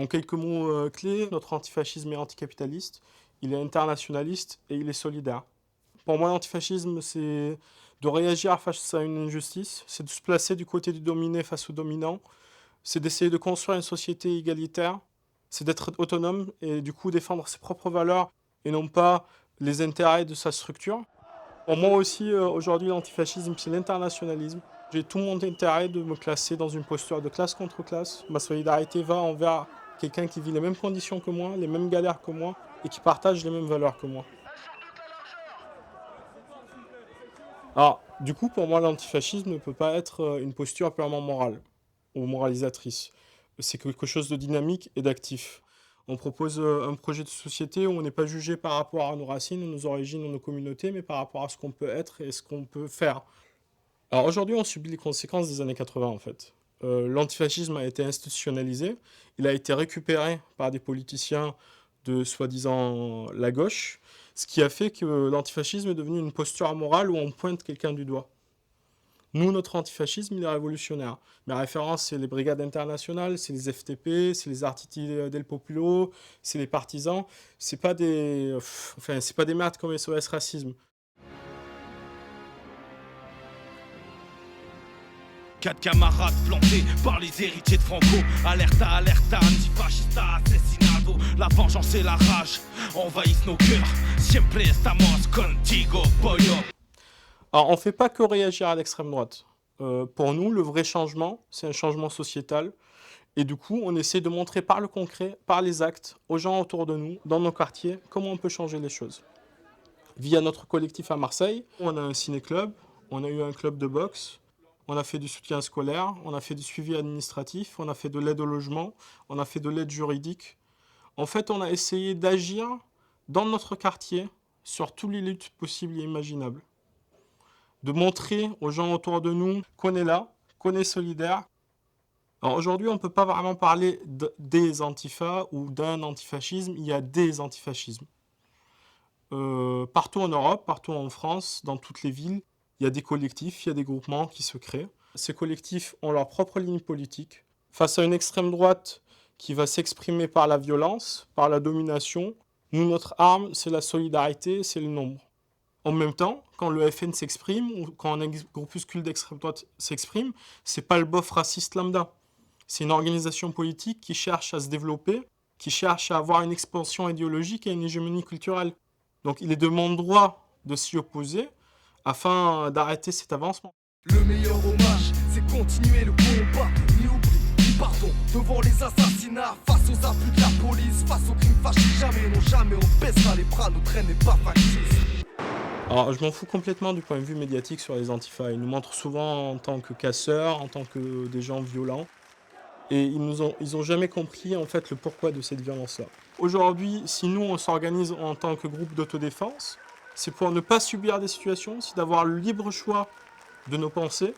En quelques mots clés, notre antifascisme est anticapitaliste, il est internationaliste et il est solidaire. Pour moi, l'antifascisme, c'est de réagir face à une injustice, c'est de se placer du côté du dominé face au dominant, c'est d'essayer de construire une société égalitaire, c'est d'être autonome et du coup défendre ses propres valeurs et non pas les intérêts de sa structure. Pour moi aussi, aujourd'hui, l'antifascisme, c'est l'internationalisme. J'ai tout mon intérêt de me classer dans une posture de classe contre classe. Ma solidarité va envers quelqu'un qui vit les mêmes conditions que moi, les mêmes galères que moi et qui partage les mêmes valeurs que moi. Alors, du coup, pour moi, l'antifascisme ne peut pas être une posture purement morale ou moralisatrice. C'est quelque chose de dynamique et d'actif. On propose un projet de société où on n'est pas jugé par rapport à nos racines, nos origines, nos communautés, mais par rapport à ce qu'on peut être et ce qu'on peut faire. Alors aujourd'hui, on subit les conséquences des années 80 en fait. L'antifascisme a été institutionnalisé, il a été récupéré par des politiciens de soi-disant la gauche, ce qui a fait que l'antifascisme est devenu une posture morale où on pointe quelqu'un du doigt. Nous, notre antifascisme, il est révolutionnaire. Mes références, c'est les brigades internationales, c'est les FTP, c'est les Artiti del Populo, c'est les partisans. C'est pas des merdes comme SOS Racisme. Quatre camarades plantés par les héritiers de Franco. Alerta, alerta, antifascista, assassinato. La vengeance et la rage envahissent nos cœurs. Siempre estamos contigo, pollo. Alors, on ne fait pas que réagir à l'extrême droite. Pour nous, le vrai changement, c'est un changement sociétal. Et du coup, on essaie de montrer par le concret, par les actes, aux gens autour de nous, dans nos quartiers, comment on peut changer les choses. Via notre collectif à Marseille, on a un ciné-club, on a eu un club de boxe, on a fait du soutien scolaire, on a fait du suivi administratif, on a fait de l'aide au logement, on a fait de l'aide juridique. En fait, on a essayé d'agir dans notre quartier sur toutes les luttes possibles et imaginables. De montrer aux gens autour de nous qu'on est là, qu'on est solidaire. Alors aujourd'hui, on ne peut pas vraiment parler des antifas ou d'un antifascisme, il y a des antifascismes. Partout en Europe, partout en France, dans toutes les villes, il y a des collectifs, il y a des groupements qui se créent. Ces collectifs ont leur propre ligne politique. Face à une extrême droite qui va s'exprimer par la violence, par la domination, nous, notre arme, c'est la solidarité, c'est le nombre. En même temps, quand le FN s'exprime, ou quand un groupuscule d'extrême droite s'exprime, c'est pas le bof raciste lambda. C'est une organisation politique qui cherche à se développer, qui cherche à avoir une expansion idéologique et une hégémonie culturelle. Donc il est de mon droit de s'y opposer afin d'arrêter cet avancement. Le meilleur hommage, c'est continuer le combat. Ni oubli, ni pardon, devant les assassinats. Face aux abus de la police, face aux crimes fâchés. Jamais, non jamais, on baissera les bras, notre haine n'est pas factice. Alors je m'en fous complètement du point de vue médiatique sur les antifas. Ils nous montrent souvent en tant que casseurs, en tant que des gens violents. Et ils ont jamais compris en fait le pourquoi de cette violence-là. Aujourd'hui, si nous on s'organise en tant que groupe d'autodéfense, c'est pour ne pas subir des situations, c'est d'avoir le libre choix de nos pensées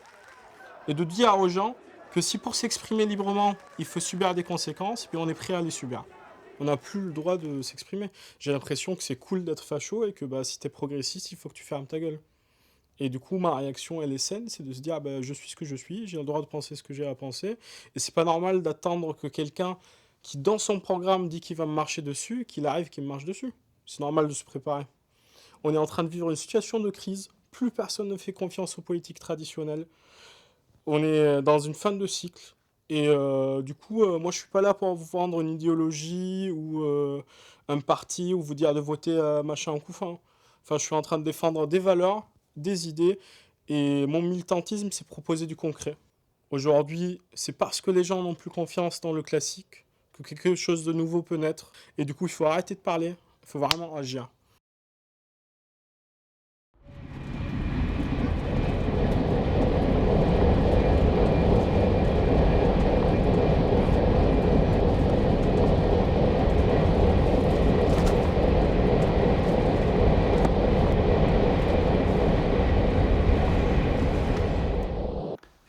et de dire aux gens que si pour s'exprimer librement, il faut subir des conséquences, puis on est prêt à les subir. On n'a plus le droit de s'exprimer. J'ai l'impression que c'est cool d'être facho et que bah, si t'es progressiste, il faut que tu fermes ta gueule. Et du coup, ma réaction, elle est saine, c'est de se dire, bah, je suis ce que je suis, j'ai le droit de penser ce que j'ai à penser. Et c'est pas normal d'attendre que quelqu'un qui, dans son programme, dit qu'il va me marcher dessus, qu'il arrive, qu'il me marche dessus. C'est normal de se préparer. On est en train de vivre une situation de crise. Plus personne ne fait confiance aux politiques traditionnelles. On est dans une fin de cycle. Et du coup, moi, je suis pas là pour vous vendre une idéologie ou un parti ou vous dire de voter machin en couffin. Enfin, je suis en train de défendre des valeurs, des idées. Et mon militantisme, c'est proposer du concret. Aujourd'hui, c'est parce que les gens n'ont plus confiance dans le classique que quelque chose de nouveau peut naître. Et du coup, il faut arrêter de parler. Il faut vraiment agir.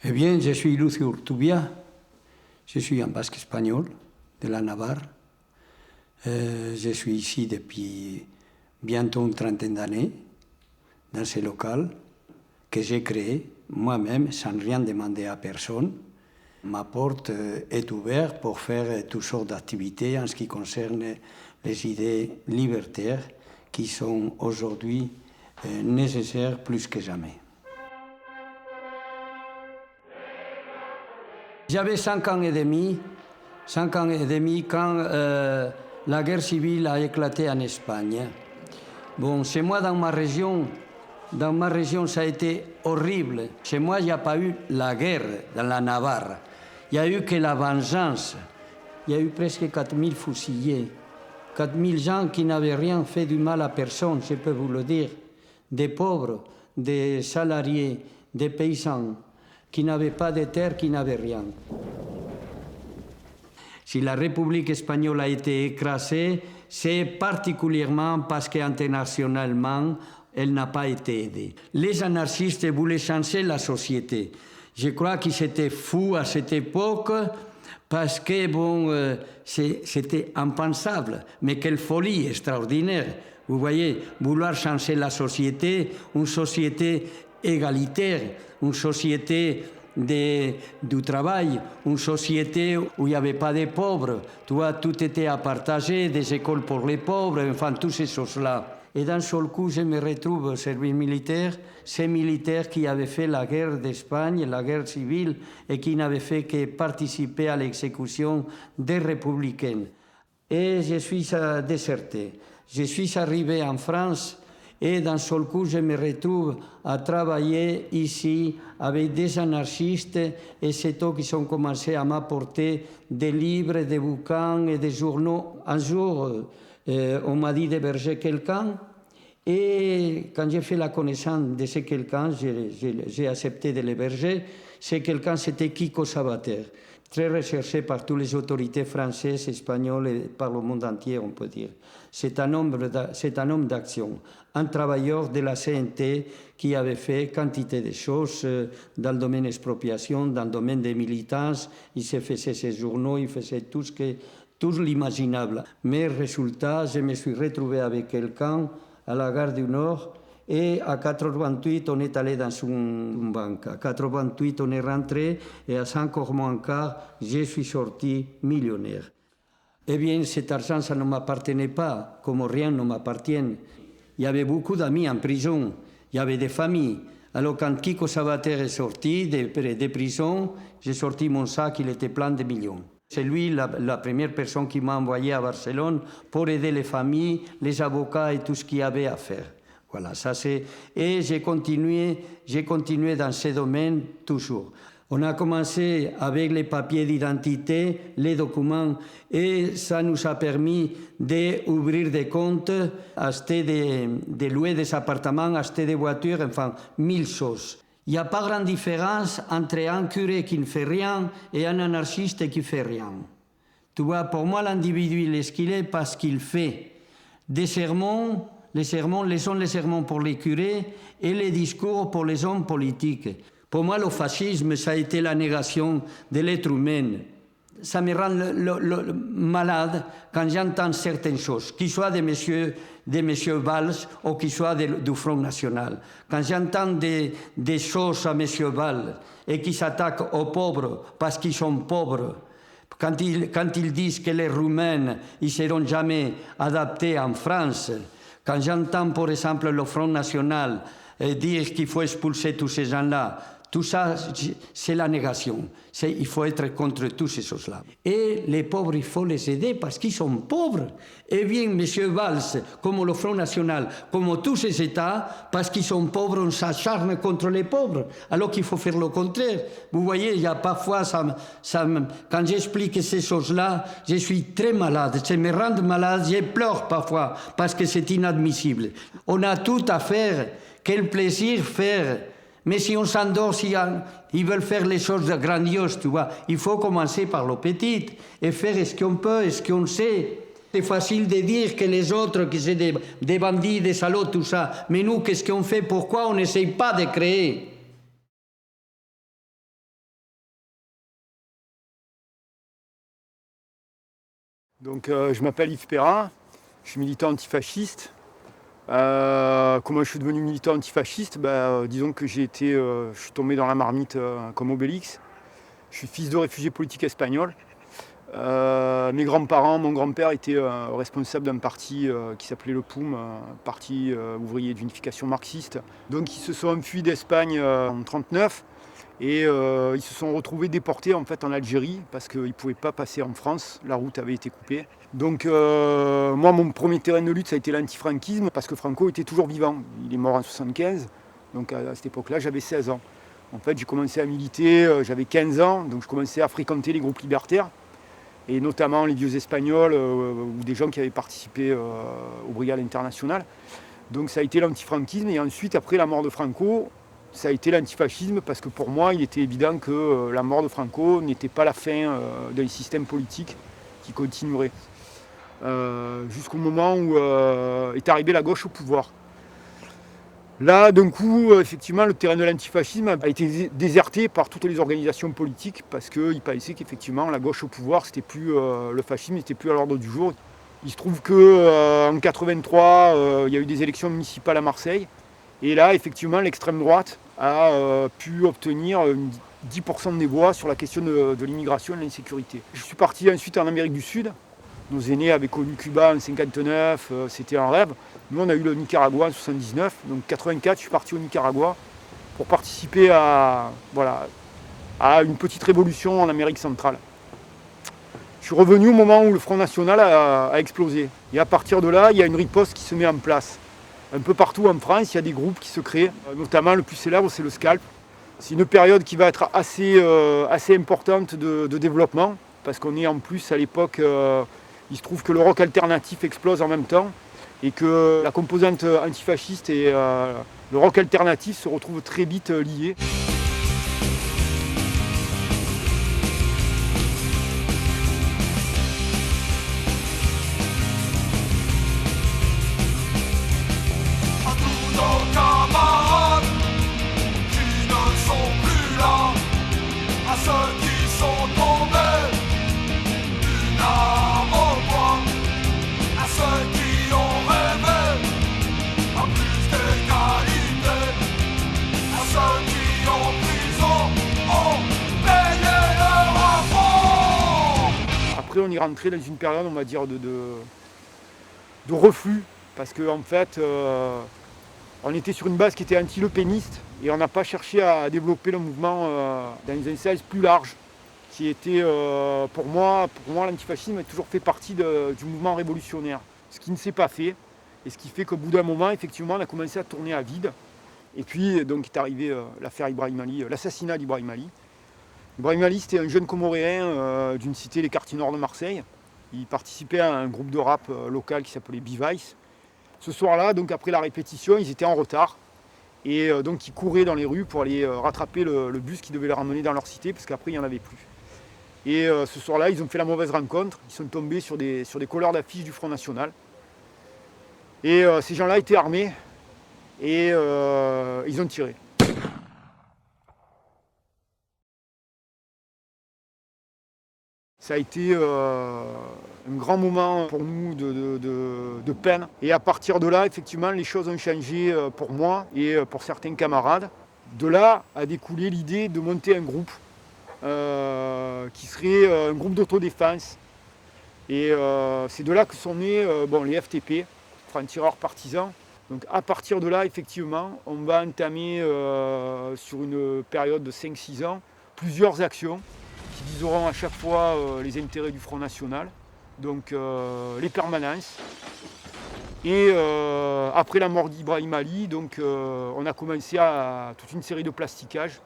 Eh bien, je suis Lucio Urtubia, je suis un basque espagnol de la Navarre. Je suis ici depuis bientôt une trentaine d'années, dans ce local que j'ai créé moi-même sans rien demander à personne. Ma porte est ouverte pour faire toutes sortes d'activités en ce qui concerne les idées libertaires qui sont aujourd'hui nécessaires plus que jamais. J'avais 5 ans et demi quand la guerre civile a éclaté en Espagne. Bon, chez moi, dans ma région, ça a été horrible. Chez moi, il n'y a pas eu la guerre dans la Navarre. Il n'y a eu que la vengeance. Il y a eu presque 4000 fusillés. 4000 gens qui n'avaient rien fait du mal à personne, je peux vous le dire. Des pauvres, des salariés, des paysans, qui n'avaient pas de terre, qui n'avaient rien. Si la République espagnole a été écrasée, c'est particulièrement parce qu'internationalement, elle n'a pas été aidée. Les anarchistes voulaient changer la société. Je crois qu'ils étaient fous à cette époque parce que, bon, c'était impensable. Mais quelle folie extraordinaire. Vous voyez, vouloir changer la société, une société égalitaire, une société du travail, une société où il n'y avait pas de pauvres. Tu vois, tout était à partager, des écoles pour les pauvres, enfin, toutes ces choses-là. Et d'un seul coup, je me retrouve au service militaire, ces militaires qui avaient fait la guerre d'Espagne, la guerre civile, et qui n'avaient fait que participer à l'exécution des républicains. Et je suis déserté. Je suis arrivé en France et d'un seul coup, je me retrouve à travailler ici avec des anarchistes et c'est eux qui ont commencé à m'apporter des livres, des bouquins et des journaux. Un jour, on m'a dit d'héberger quelqu'un et quand j'ai fait la connaissance de ce quelqu'un, j'ai accepté de l'héberger. Ce quelqu'un, c'était Kiko Sabater, très recherché par toutes les autorités françaises, espagnoles et par le monde entier, on peut dire. C'est un homme d'action, un travailleur de la CNT qui avait fait quantité de choses dans le domaine expropriation, dans le domaine des militants. Il se faisait ses journaux, il faisait tout l'imaginable. Mais résultat, je me suis retrouvé avec quelqu'un à la gare du Nord et à 4h28, on est allé dans une banque. À 4h28, on est rentré et à 5h moins quart, je suis sorti millionnaire. Eh bien, cet argent, ça ne m'appartenait pas, comme rien ne m'appartient. Il y avait beaucoup d'amis en prison, il y avait des familles. Alors quand Kiko Sabater est sorti de prison, j'ai sorti mon sac, il était plein de millions. C'est lui la première personne qui m'a envoyé à Barcelone pour aider les familles, les avocats et tout ce qu'il y avait à faire. Voilà, ça c'est... Et j'ai continué dans ce domaine toujours. On a commencé avec les papiers d'identité, les documents, et ça nous a permis d'ouvrir des comptes, acheter de louer des appartements, acheter des voitures, enfin, 1000 choses. Il n'y a pas grande différence entre un curé qui ne fait rien et un anarchiste qui ne fait rien. Tu vois, pour moi, l'individu, il est ce qu'il est parce qu'il fait des sermons. Les sermons pour les curés et les discours pour les hommes politiques. Pour moi, le fascisme, ça a été la négation de l'être humain. Ça me rend malade quand j'entends certaines choses, qu'ils soient de M. Valls ou qu'ils soient du Front National. Quand j'entends des choses à M. Valls et qui s'attaquent aux pauvres parce qu'ils sont pauvres, quand ils disent que les Roumains ne seront jamais adaptés en France, quand j'entends, par exemple, le Front National dire qu'il faut expulser tous ces gens-là, tout ça, c'est la négation. Il faut être contre toutes ces choses-là. Et les pauvres, il faut les aider parce qu'ils sont pauvres. Et bien, M. Valls, comme le Front National, comme tous ces États, parce qu'ils sont pauvres, on s'acharne contre les pauvres. Alors qu'il faut faire le contraire. Vous voyez, il y a parfois, quand j'explique ces choses-là, je suis très malade. Ça me rend malade, je pleure parfois, parce que c'est inadmissible. On a tout à faire. Quel plaisir faire. Mais si on s'endort, si ils veulent faire les choses grandioses, tu vois, il faut commencer par le petit et faire ce qu'on peut et ce qu'on sait. C'est facile de dire que les autres, que c'est des bandits, des salauds, tout ça. Mais nous, qu'est-ce qu'on fait? Pourquoi on n'essaye pas de créer? Donc, je m'appelle Yves Perrin, je suis militant antifasciste. Comment je suis devenu militant antifasciste? Disons que je suis tombé dans la marmite comme Obélix. Je suis fils de réfugiés politiques espagnols. Mes grands-parents, mon grand-père était responsable d'un parti qui s'appelait le PUM, parti ouvrier d'unification marxiste. Donc ils se sont enfuis d'Espagne en 1939 et ils se sont retrouvés déportés en fait en Algérie parce qu'ils ne pouvaient pas passer en France, la route avait été coupée. Donc moi mon premier terrain de lutte ça a été l'antifranquisme parce que Franco était toujours vivant. Il est mort en 1975, donc à cette époque-là j'avais 16 ans. En fait j'ai commencé à militer, j'avais 15 ans, donc je commençais à fréquenter les groupes libertaires. Et notamment les vieux espagnols ou des gens qui avaient participé aux brigades internationales. Donc ça a été l'antifranquisme et ensuite après la mort de Franco, ça a été l'antifascisme parce que pour moi il était évident que la mort de Franco n'était pas la fin d'un système politique qui continuerait. Jusqu'au moment où est arrivée la gauche au pouvoir. Là, d'un coup, effectivement, le terrain de l'antifascisme a été déserté par toutes les organisations politiques parce qu'il paraissait qu'effectivement, la gauche au pouvoir, c'était plus le fascisme n'était plus à l'ordre du jour. Il se trouve qu'en 1983, il y a eu des élections municipales à Marseille. Et là, effectivement, l'extrême droite a pu obtenir 10% des voix sur la question de l'immigration et de l'insécurité. Je suis parti ensuite en Amérique du Sud. Nos aînés avaient connu Cuba en 1959, c'était un rêve. Nous, on a eu le Nicaragua en 1979. Donc en 1984, je suis parti au Nicaragua pour participer à une petite révolution en Amérique centrale. Je suis revenu au moment où le Front National a explosé. Et à partir de là, il y a une riposte qui se met en place. Un peu partout en France, il y a des groupes qui se créent. Notamment, le plus célèbre, c'est le SCALP. C'est une période qui va être assez importante de développement. Parce qu'on est en plus à l'époque... il se trouve que le rock alternatif explose en même temps et que la composante antifasciste et le rock alternatif se retrouvent très vite liés. À tous nos camarades qui ne sont plus là, à ceux qui sont tombés, une arme au poing, à ceux qui ont rêvé à plus d'égalité, à ceux qui en prison ont payé leur affront. Après on est rentré dans une période on va dire de reflux parce qu'en fait on était sur une base qui était anti-le péniste et on n'a pas cherché à développer le mouvement dans un sens plus large qui était pour moi l'antifascisme a toujours fait partie du mouvement révolutionnaire. Ce qui ne s'est pas fait et ce qui fait qu'au bout d'un moment effectivement on a commencé à tourner à vide. Et puis donc est arrivé l'affaire Ibrahim Ali, l'assassinat d'Ibrahim Ali. Ibrahim Ali c'était un jeune Comoréen d'une cité des quartiers nord de Marseille. Il participait à un groupe de rap local qui s'appelait B-Vice. Ce soir-là, donc après la répétition, ils étaient en retard. Et donc ils couraient dans les rues pour aller rattraper le bus qui devait les ramener dans leur cité, parce qu'après il n'y en avait plus. Et ce soir-là, ils ont fait la mauvaise rencontre. Ils sont tombés sur des couleurs d'affiches du Front National. Et ces gens-là étaient armés et ils ont tiré. Ça a été un grand moment pour nous de peine. Et à partir de là, effectivement, les choses ont changé pour moi et pour certains camarades. De là a découlé l'idée de monter un groupe qui serait un groupe d'autodéfense. Et c'est de là que sont nés les FTP, francs-tireurs partisans. Donc à partir de là, effectivement, on va entamer sur une période de 5-6 ans plusieurs actions qui viseront à chaque fois les intérêts du Front National, donc les permanences. Et après la mort d'Ibrahim Ali, donc, on a commencé à toute une série de plastiquages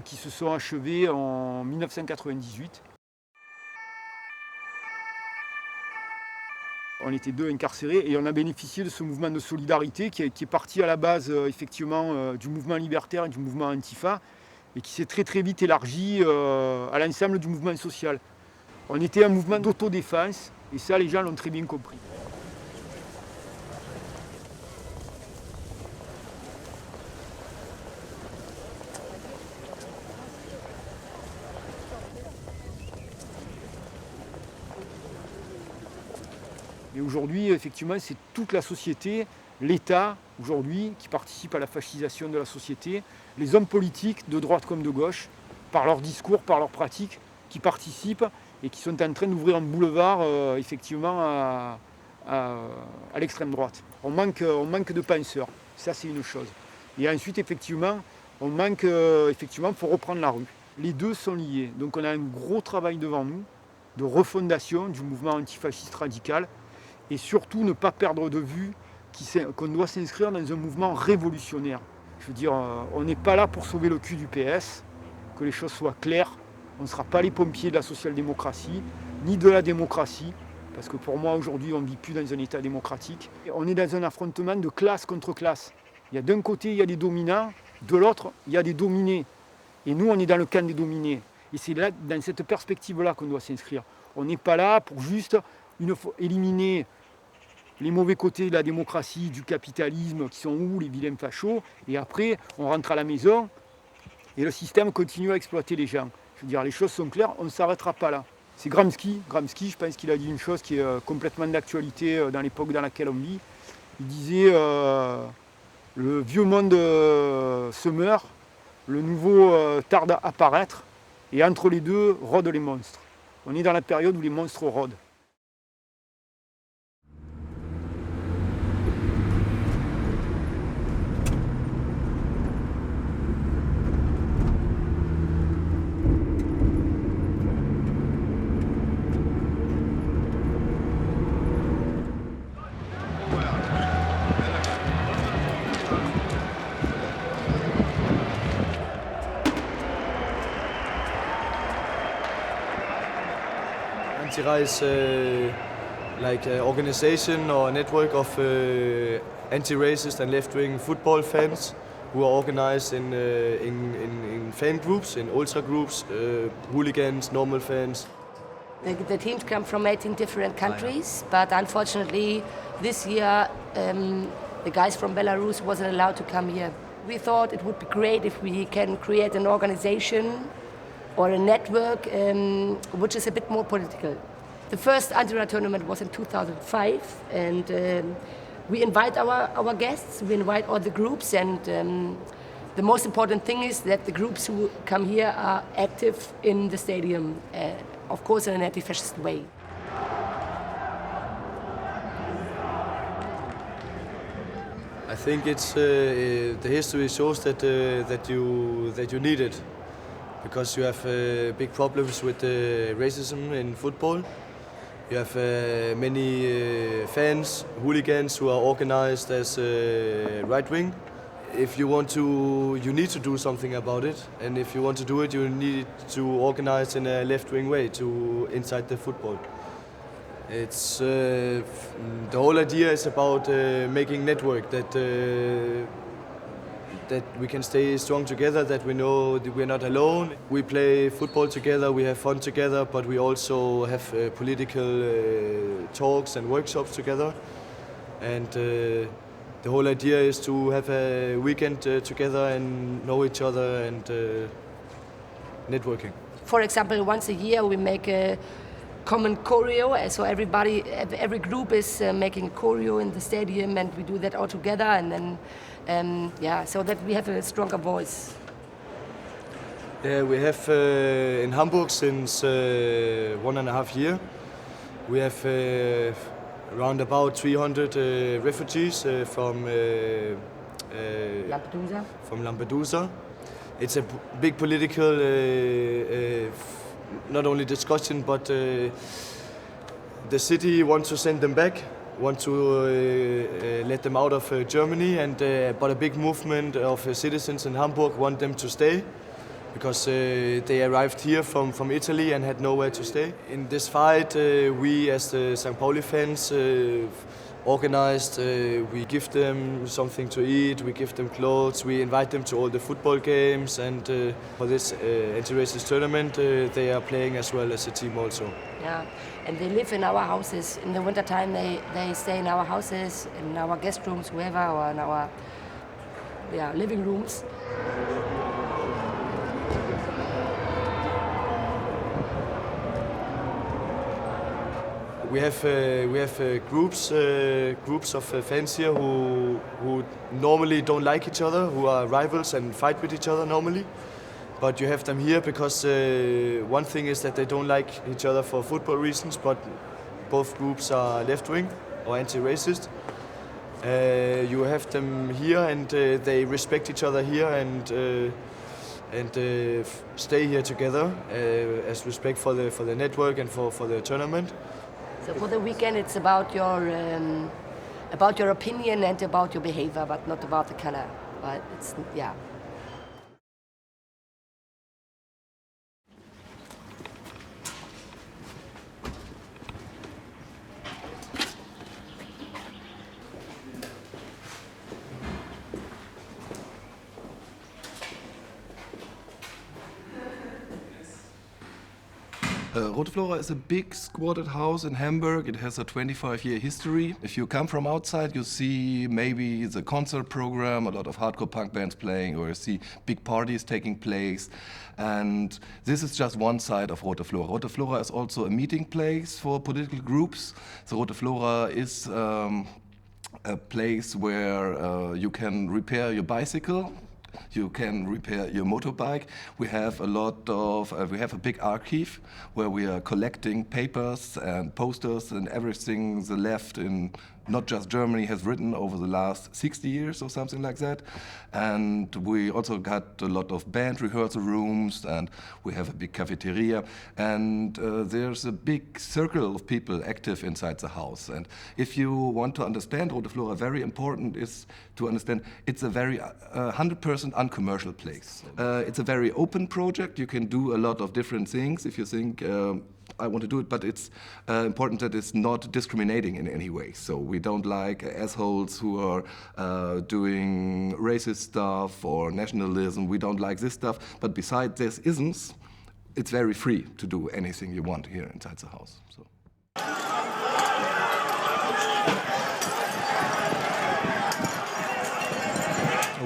qui se sont achevés en 1998. On était 2 incarcérés et on a bénéficié de ce mouvement de solidarité qui est parti à la base effectivement du mouvement libertaire et du mouvement Antifa et qui s'est très très vite élargi à l'ensemble du mouvement social. On était un mouvement d'autodéfense et ça les gens l'ont très bien compris. Et aujourd'hui, effectivement, c'est toute la société, l'État, aujourd'hui, qui participe à la fascisation de la société, les hommes politiques, de droite comme de gauche, par leur discours, par leurs pratiques, qui participent et qui sont en train d'ouvrir un boulevard effectivement à l'extrême droite. On manque de penseurs, ça c'est une chose. Et ensuite effectivement, on manque, il faut reprendre la rue. Les deux sont liés, donc on a un gros travail devant nous de refondation du mouvement antifasciste radical et surtout ne pas perdre de vue qu'on doit s'inscrire dans un mouvement révolutionnaire. Je veux dire, on n'est pas là pour sauver le cul du PS, que les choses soient claires. On ne sera pas les pompiers de la social-démocratie, ni de la démocratie, parce que pour moi aujourd'hui on ne vit plus dans un état démocratique. On est dans un affrontement de classe contre classe. Il y a d'un côté il y a des dominants, de l'autre il y a des dominés. Et nous on est dans le camp des dominés. Et c'est là, dans cette perspective-là qu'on doit s'inscrire. On n'est pas là pour juste éliminer les mauvais côtés de la démocratie, du capitalisme, qui sont où les vilains fachos, et après on rentre à la maison et le système continue à exploiter les gens. Je veux dire, les choses sont claires, on ne s'arrêtera pas là. C'est Gramsci, je pense qu'il a dit une chose qui est complètement d'actualité dans l'époque dans laquelle on vit. Il disait le vieux monde se meurt, le nouveau tarde à apparaître, et entre les deux rôdent les monstres. On est dans la période où les monstres rôdent. Antira is like an organization or a network of anti-racist and left-wing football fans who are organized in fan groups, in ultra groups, hooligans, normal fans. The teams come from 18 different countries, but unfortunately this year the guys from Belarus wasn't allowed to come here. We thought it would be great if we can create an organization or a network which is a bit more political. The first Antira tournament was in 2005, and we invite our guests, we invite all the groups, and the most important thing is that the groups who come here are active in the stadium, of course in an anti-fascist way. I think it's the history shows that you need it, because you have big problems with racism in football. You have many fans, hooligans who are organized as right wing. If you want to, you need to do something about it, and if you want to do it, you need to organize in a left wing way to inside the football. It's the whole idea is about making network that we can stay strong together, that we know that we're not alone. We play football together, we have fun together, but we also have political talks and workshops together. And the whole idea is to have a weekend together and know each other and networking. For example, once a year we make a common choreo, so every group is making a choreo in the stadium, and we do that all together, and then so that we have a stronger voice. Yeah, we have in Hamburg since 1.5 years. We have around about 300 refugees from Lampedusa. It's a big political not only discussion, but the city wants to send them back, want to let them out of Germany, and but a big movement of citizens in Hamburg want them to stay, because they arrived here from Italy and had nowhere to stay. In this fight, we as the St. Pauli fans organized, we give them something to eat, we give them clothes, we invite them to all the football games, and for this anti-racist tournament they are playing as well as a team also. Yeah, and they live in our houses. In the wintertime they stay in our houses, in our guest rooms, wherever, or in our living rooms. We have groups of fans here who normally don't like each other, who are rivals and fight with each other normally. But you have them here because one thing is that they don't like each other for football reasons, but both groups are left-wing or anti-racist. You have them here and they respect each other here and stay here together as respect for the network and for the tournament. So for the weekend, it's about your opinion and about your behavior, but not about the color. But it's yeah. Rote Flora is a big squatted house in Hamburg. It has a 25-year history. If you come from outside, you see maybe the concert program, a lot of hardcore punk bands playing, or you see big parties taking place. And this is just one side of Rote Flora. Rote Flora is also a meeting place for political groups. So Rote Flora is a place where you can repair your bicycle. You can repair your motorbike. We have we have a big archive where we are collecting papers and posters and everything the left in not just Germany has written over the last 60 years or something like that. And we also got a lot of band rehearsal rooms, and we have a big cafeteria. And there's a big circle of people active inside the house. And if you want to understand Rote Flora, very important is to understand it's a very 100% uncommercial place. It's a very open project. You can do a lot of different things if you think I want to do it, but it's important that it's not discriminating in any way. So we don't like assholes who are doing racist stuff or nationalism. We don't like this stuff. But besides this isms, it's very free to do anything you want here inside the house. So.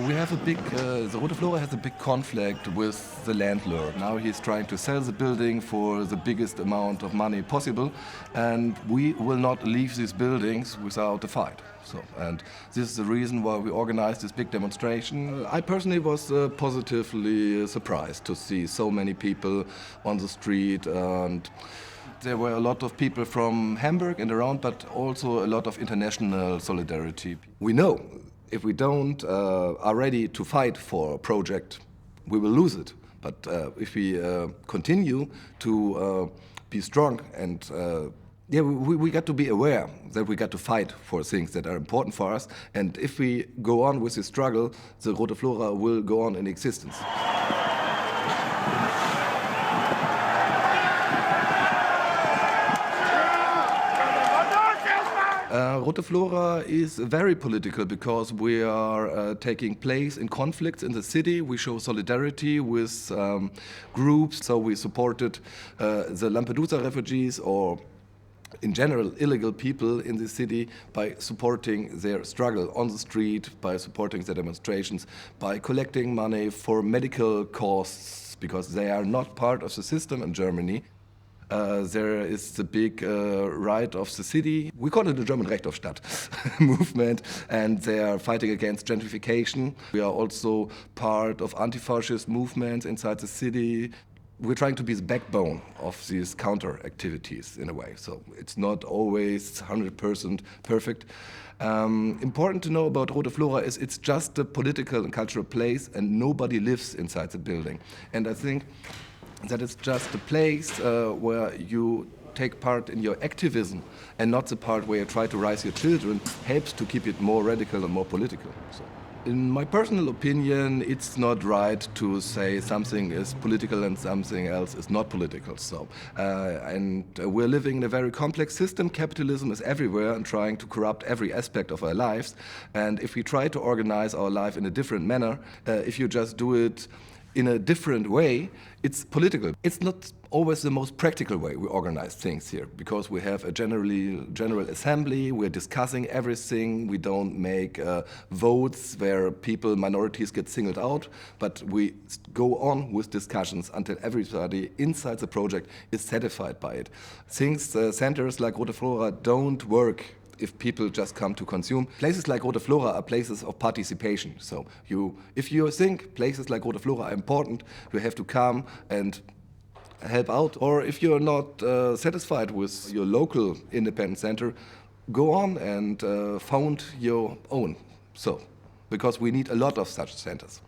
We have a big, the Rote Flora has a big conflict with the landlord. Now he's trying to sell the building for the biggest amount of money possible, and we will not leave these buildings without a fight. So, and this is the reason why we organized this big demonstration. I personally was positively surprised to see so many people on the street, and there were a lot of people from Hamburg and around, but also a lot of international solidarity. We know if we don't are ready to fight for a project, we will lose it. But if we continue to be strong and we got to be aware that we got to fight for things that are important for us. And if we go on with this struggle, the Rote Flora will go on in existence. Rote Flora is very political because we are taking place in conflicts in the city. We show solidarity with groups, so we supported the Lampedusa refugees or in general illegal people in the city by supporting their struggle on the street, by supporting their demonstrations, by collecting money for medical costs because they are not part of the system in Germany. There is the big right of the city. We call it the German Recht auf Stadt movement, and they are fighting against gentrification. We are also part of anti-fascist movements inside the city. We're trying to be the backbone of these counter activities in a way. So it's not always 100% perfect. Important to know about Rote Flora is it's just a political and cultural place, and nobody lives inside the building. And I think that it's just a place where you take part in your activism and not the part where you try to raise your children helps to keep it more radical and more political. So, in my personal opinion, it's not right to say something is political and something else is not political. So, we're living in a very complex system. Capitalism is everywhere and trying to corrupt every aspect of our lives. And if we try to organize our life in a different manner, if you just do it in a different way, it's political. It's not always the most practical way we organize things here because we have a general assembly, we're discussing everything, we don't make votes where minorities get singled out, but we go on with discussions until everybody inside the project is satisfied by it. Centers like Rote Flora don't work if people just come to consume. Places like Rote Flora are places of participation. So if you think places like Rote Flora are important, you have to come and help out. Or if you're not satisfied with your local independent center, go on and found your own. So, because we need a lot of such centers.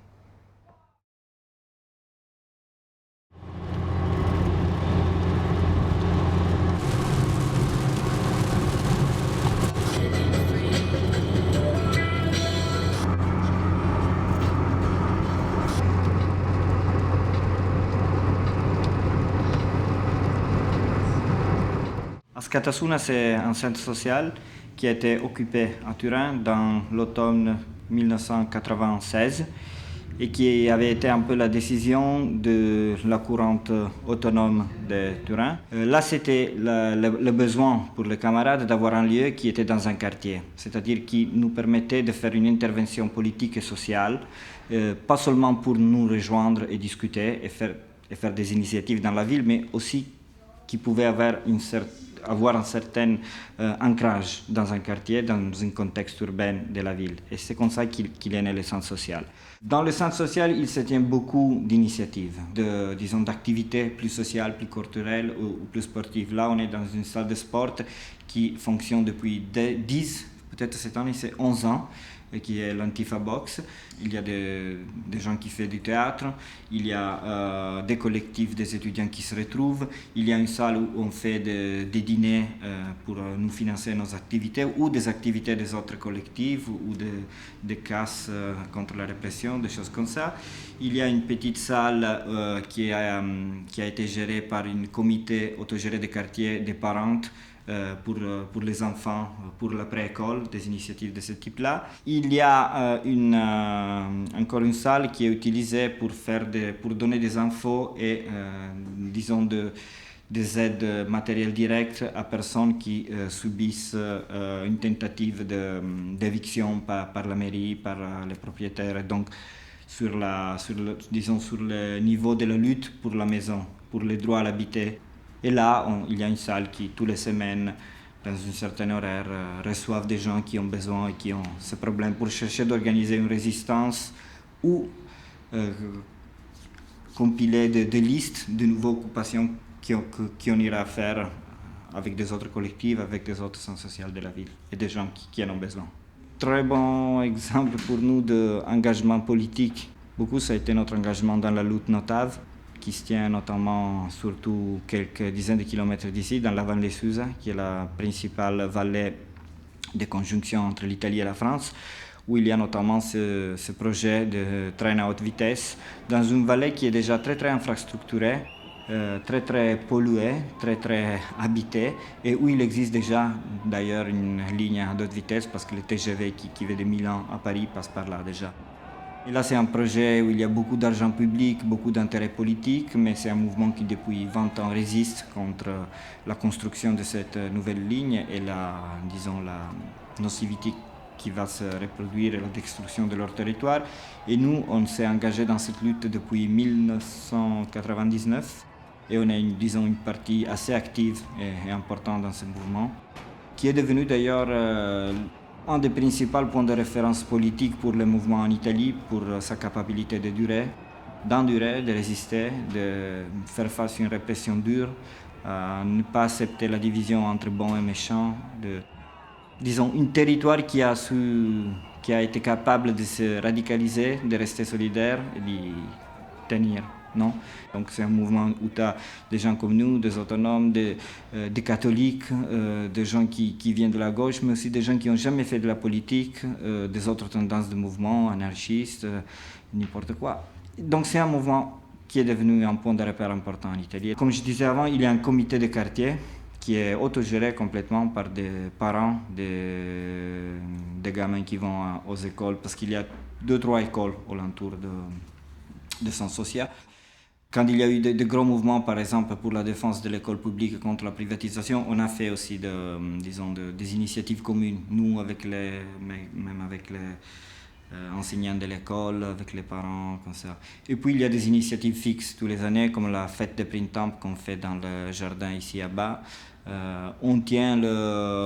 Askatasuna, c'est un centre social qui a été occupé à Turin dans l'automne 1996 et qui avait été un peu la décision de la courante autonome de Turin. Là, c'était le besoin pour les camarades d'avoir un lieu qui était dans un quartier, c'est-à-dire qui nous permettait de faire une intervention politique et sociale, pas seulement pour nous rejoindre et discuter et faire des initiatives dans la ville, mais aussi qui pouvait avoir un certain ancrage dans un quartier, dans un contexte urbain de la ville. Et c'est comme ça qu'il est né le centre social. Dans le centre social, il se tient beaucoup d'initiatives, d'activités plus sociales, plus culturelles ou plus sportives. Là, on est dans une salle de sport qui fonctionne depuis 10, peut-être cette année, c'est 11 ans, qui est l'Antifa Box. Il y a des gens qui font du théâtre, il y a des collectifs des étudiants qui se retrouvent, il y a une salle où on fait des dîners pour nous financer nos activités ou des activités des autres collectifs ou des casses contre la répression, des choses comme ça. Il y a une petite salle qui a été gérée par un comité autogéré des quartiers des parents pour les enfants, pour la pré-école, des initiatives de ce type-là. Il y a encore une salle qui est utilisée pour donner des infos et, des aides matérielles directes à personnes qui subissent une tentative d'éviction par la mairie, par les propriétaires. Donc, sur le niveau de la lutte pour la maison, pour le droit à l'habiter. Et là, il y a une salle qui, toutes les semaines, dans un certain horaire, reçoivent des gens qui ont besoin et qui ont ce problème pour chercher d'organiser une résistance ou compiler des listes de nouvelles occupations qu'on ira faire avec des autres collectifs, avec des autres centres sociaux de la ville et des gens qui en ont besoin. Très bon exemple pour nous d'engagement politique. Beaucoup, ça a été notre engagement dans la lutte notave, qui se tient notamment surtout quelques dizaines de kilomètres d'ici, dans la vallée Susa, qui est la principale vallée de conjonction entre l'Italie et la France, où il y a notamment ce projet de train à haute vitesse, dans une vallée qui est déjà très très infrastructurée, très très polluée, très très habitée, et où il existe déjà d'ailleurs une ligne à haute vitesse, parce que le TGV qui va de Milan à Paris passe par là déjà. Et là, c'est un projet où il y a beaucoup d'argent public, beaucoup d'intérêt politique, mais c'est un mouvement qui, depuis 20 ans, résiste contre la construction de cette nouvelle ligne et la nocivité qui va se reproduire et la destruction de leur territoire. Et nous, on s'est engagé dans cette lutte depuis 1999 et on est, une partie assez active et importante dans ce mouvement, qui est devenu d'ailleurs un des principaux points de référence politique pour le mouvement en Italie, pour sa capacité d'endurer, de résister, de faire face à une répression dure, ne pas accepter la division entre bons et méchants, un territoire qui a été capable de se radicaliser, de rester solidaire et de tenir. Non? Donc c'est un mouvement où tu as des gens comme nous, des autonomes, des catholiques, des gens qui viennent de la gauche, mais aussi des gens qui n'ont jamais fait de la politique, des autres tendances de mouvement, anarchistes, n'importe quoi. Donc c'est un mouvement qui est devenu un point de repère important en Italie. Comme je disais avant, il y a un comité de quartier qui est autogéré complètement par des parents des gamins qui vont aux écoles, parce qu'il y a 2-3 écoles alentour de centres sociaux. Quand il y a eu de gros mouvements, par exemple, pour la défense de l'école publique contre la privatisation, on a fait aussi des initiatives communes, nous, même avec les enseignants de l'école, avec les parents, comme ça. Et puis, il y a des initiatives fixes tous les années, comme la fête de printemps qu'on fait dans le jardin ici à bas, On tient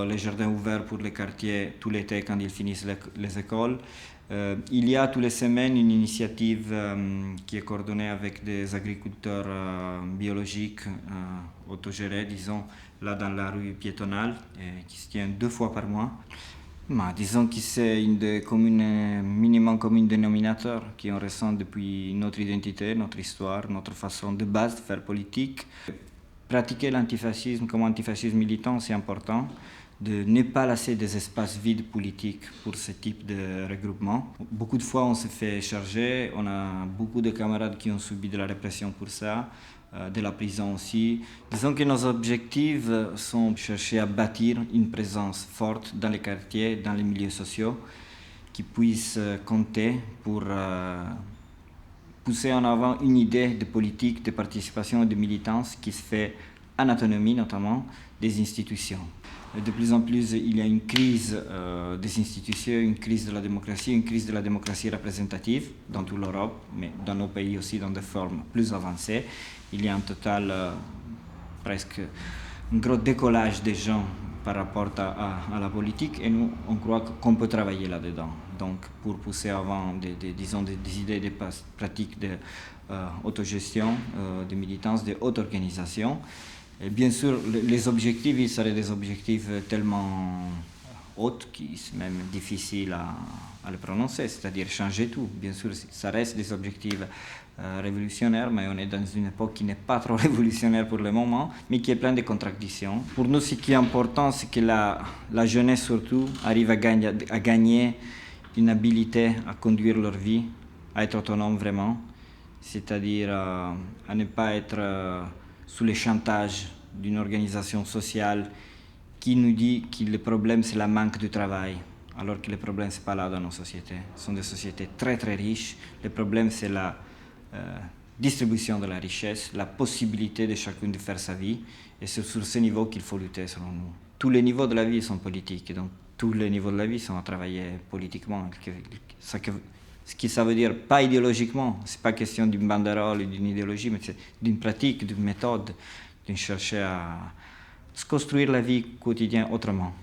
les jardins ouverts pour les quartiers tout l'été quand ils finissent les écoles. Il y a toutes les semaines une initiative qui est coordonnée avec des agriculteurs biologiques autogérés, disons, là dans la rue piétonale, qui se tient 2 fois par mois. Disons que c'est une des communes, minimum commun dénominateur qui on ressent depuis notre identité, notre histoire, notre façon de base de faire politique. Pratiquer l'antifascisme comme antifascisme militant, c'est important. De ne pas laisser des espaces vides politiques pour ce type de regroupement. Beaucoup de fois, on se fait charger. On a beaucoup de camarades qui ont subi de la répression pour ça, de la prison aussi. Disons que nos objectifs sont de chercher à bâtir une présence forte dans les quartiers, dans les milieux sociaux, qui puisse compter pour pousser en avant une idée de politique, de participation et de militance qui se fait en autonomie, notamment des institutions. De plus en plus, il y a une crise des institutions, une crise de la démocratie représentative dans toute l'Europe, mais dans nos pays aussi dans des formes plus avancées. Il y a un total, presque un gros décollage des gens par rapport à la politique et nous, on croit qu'on peut travailler là-dedans. Donc, pour pousser avant disons, des idées, des pratiques d'autogestion, de militance, d'auto-organisation. Et bien sûr, les objectifs, ils seraient des objectifs tellement hauts qu'il est même difficile à les prononcer, c'est-à-dire changer tout. Bien sûr, ça reste des objectifs révolutionnaires, mais on est dans une époque qui n'est pas trop révolutionnaire pour le moment, mais qui est pleine de contradictions. Pour nous, ce qui est important, c'est que la jeunesse surtout arrive à gagner une habilité à conduire leur vie, à être autonome vraiment, c'est-à-dire à ne pas être sous le chantage d'une organisation sociale qui nous dit que le problème c'est le manque de travail, alors que le problème c'est pas là dans nos sociétés. Ce sont des sociétés très très riches. Le problème c'est la distribution de la richesse, la possibilité de chacun de faire sa vie, et c'est sur ce niveau qu'il faut lutter selon nous. Tous les niveaux de la vie sont politiques, donc tous les niveaux de la vie sont à travailler politiquement. Ce qui ça veut dire, pas idéologiquement, c'est pas question d'une banderole, d'une idéologie, mais c'est d'une pratique, d'une méthode, de chercher à se construire la vie quotidienne autrement.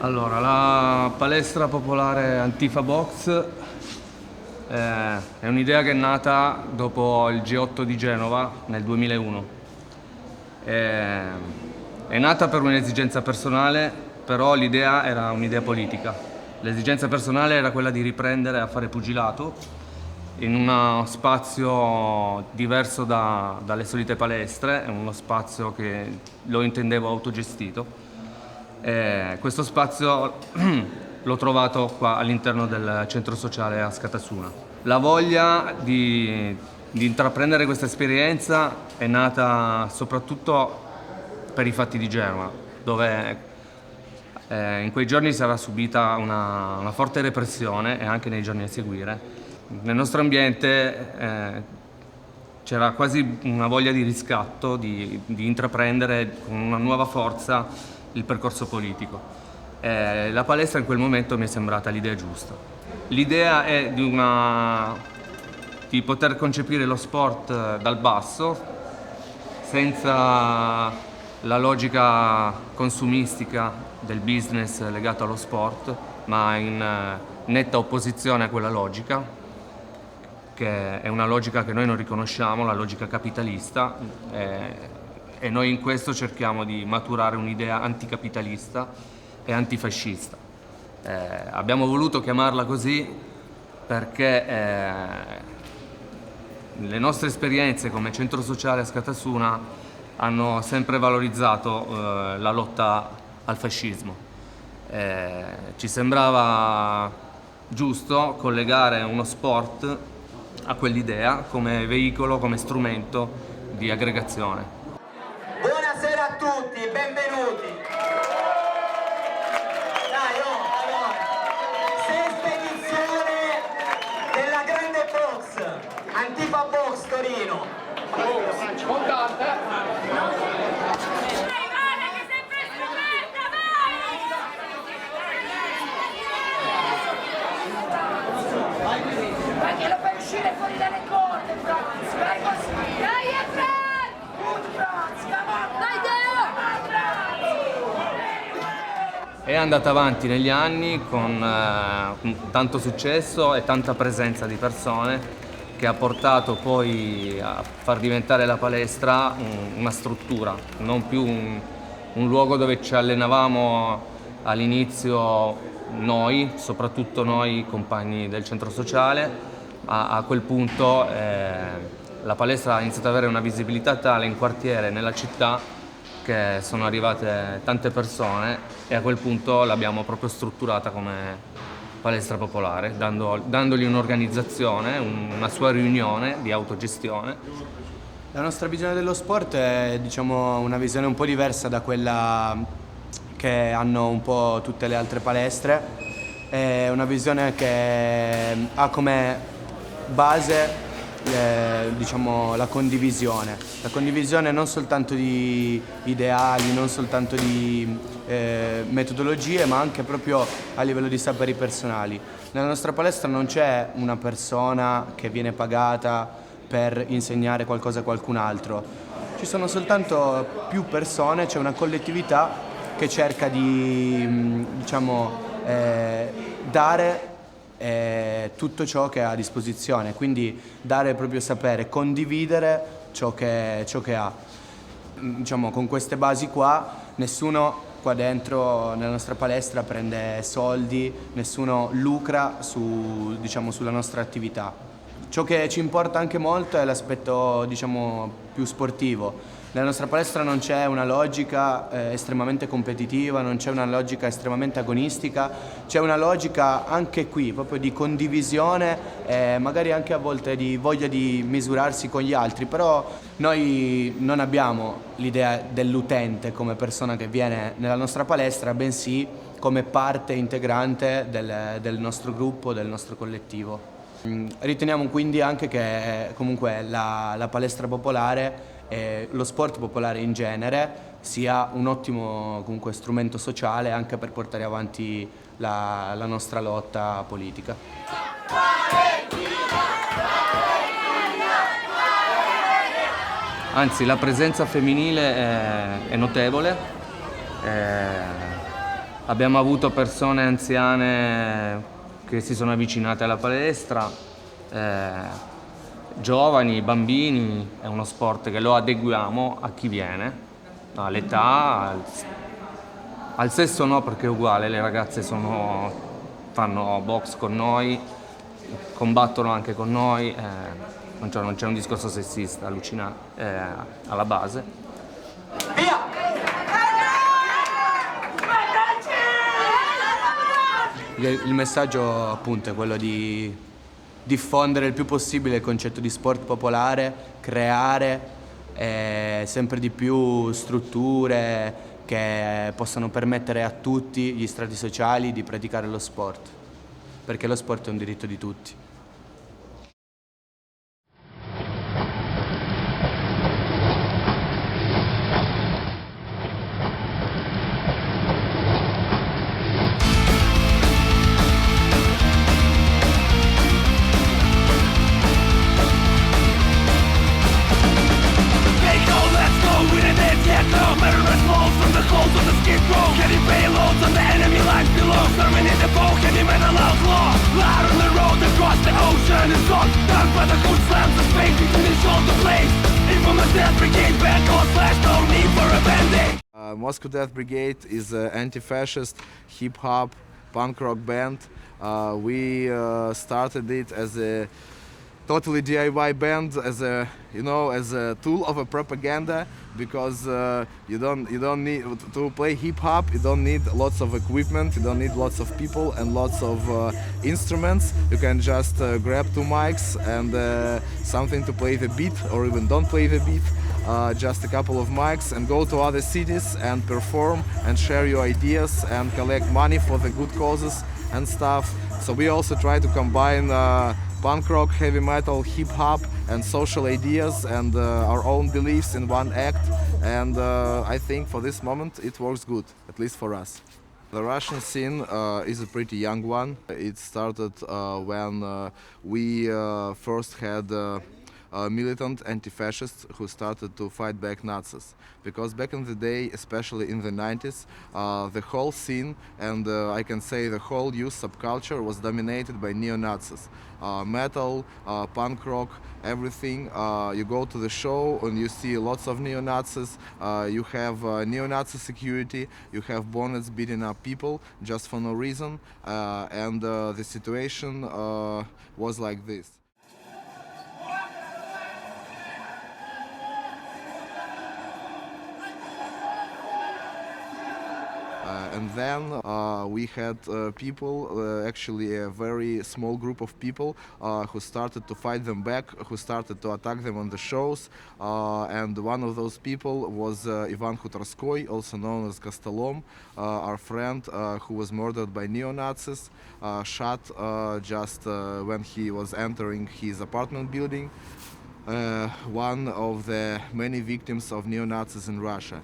Allora, la palestra popolare Antifa Box è un'idea che è nata dopo il G8 di Genova nel 2001. È nata per un'esigenza personale, però l'idea era un'idea politica. L'esigenza personale era quella di riprendere a fare pugilato in uno spazio diverso dalle solite palestre, è uno spazio che lo intendevo autogestito. Questo spazio l'ho trovato qua all'interno del centro sociale a Scatassuna. La voglia di intraprendere questa esperienza è nata soprattutto per i fatti di Genova, dove in quei giorni si era subita una forte repressione e anche nei giorni a seguire. Nel nostro ambiente c'era quasi una voglia di riscatto, di intraprendere con una nuova forza il percorso politico. La palestra in quel momento mi è sembrata l'idea giusta. L'idea è di poter concepire lo sport dal basso, senza la logica consumistica del business legato allo sport, ma in netta opposizione a quella logica, che è una logica che noi non riconosciamo, la logica capitalista, e noi in questo cerchiamo di maturare un'idea anticapitalista e antifascista. Abbiamo voluto chiamarla così perché le nostre esperienze come centro sociale a Scatasuna hanno sempre valorizzato la lotta al fascismo. Ci sembrava giusto collegare uno sport a quell'idea come veicolo, come strumento di aggregazione. Buonasera a tutti, benvenuti. Dai, allora, sesta edizione della Grande Box, Antifa Box Torino. Perché lo fai uscire fuori dalle corde, Franz! Vai così! Dai, Franz! Good, Franz! Come on! Dai, Deo! È andata avanti negli anni con tanto successo e tanta presenza di persone che ha portato poi a far diventare la palestra una struttura, non più un luogo dove ci allenavamo all'inizio noi, soprattutto noi compagni del centro sociale. A quel punto la palestra ha iniziato ad avere una visibilità tale in quartiere, nella città, che sono arrivate tante persone e a quel punto l'abbiamo proprio strutturata come palestra popolare, dandogli un'organizzazione, una sua riunione di autogestione. La nostra visione dello sport è, diciamo, una visione un po' diversa da quella che hanno un po' tutte le altre palestre. È una visione che ha come base diciamo, la condivisione non soltanto di ideali, non soltanto di metodologie, ma anche proprio a livello di saperi personali. Nella nostra palestra non c'è una persona che viene pagata per insegnare qualcosa a qualcun altro, ci sono soltanto più persone, c'è una collettività che cerca di diciamo, dare tutto ciò che ha a disposizione, quindi dare il proprio sapere, condividere ciò che ha. Diciamo, con queste basi qua nessuno qua dentro nella nostra palestra prende soldi, nessuno lucra diciamo, sulla nostra attività. Ciò che ci importa anche molto è l'aspetto, diciamo, più sportivo. Nella nostra palestra non c'è una logica estremamente competitiva, non c'è una logica estremamente agonistica, c'è una logica anche qui proprio di condivisione e magari anche a volte di voglia di misurarsi con gli altri, però noi non abbiamo l'idea dell'utente come persona che viene nella nostra palestra, bensì come parte integrante del nostro gruppo, del nostro collettivo. Riteniamo quindi anche che comunque la palestra popolare e lo sport popolare in genere sia un ottimo comunque strumento sociale anche per portare avanti la nostra lotta politica. Anzi, la presenza femminile è notevole. Abbiamo avuto persone anziane che si sono avvicinate alla palestra, giovani, bambini. È uno sport che lo adeguiamo a chi viene, all'età, al sesso no, perché è uguale, le ragazze fanno box con noi, combattono anche con noi, non c'è un discorso sessista allucinante alla base. Via! Il messaggio appunto è quello di diffondere il più possibile il concetto di sport popolare, creare sempre di più strutture che possano permettere a tutti gli strati sociali di praticare lo sport, perché lo sport è un diritto di tutti. Moscow Death Brigade is an anti-fascist hip-hop punk rock band. We started it as a totally DIY band, as a tool of a propaganda, because you don't need to play hip hop. You don't need lots of equipment. You don't need lots of people and lots of instruments. You can just grab 2 mics and something to play the beat, or even don't play the beat. Just a couple of mics, and go to other cities and perform and share your ideas and collect money for the good causes and stuff. So we also try to combine punk rock, heavy metal, hip hop, and social ideas and our own beliefs in one act. And I think for this moment it works good, at least for us. The Russian scene is a pretty young one. It started when we first had militant anti-fascists who started to fight back Nazis. Because back in the day, especially in the 90s, the whole scene and I can say the whole youth subculture was dominated by neo-Nazis. Metal, punk rock, everything. You go to the show and you see lots of neo-Nazis. You have neo-Nazi security. You have bonnets beating up people just for no reason. And the situation was like this. And then we had people, actually a very small group of people who started to fight them back, who started to attack them on the shows. And one of those people was Ivan Khutorskoy, also known as Kostolom, our friend who was murdered by neo-Nazis, shot just when he was entering his apartment building. One of the many victims of neo-Nazis in Russia.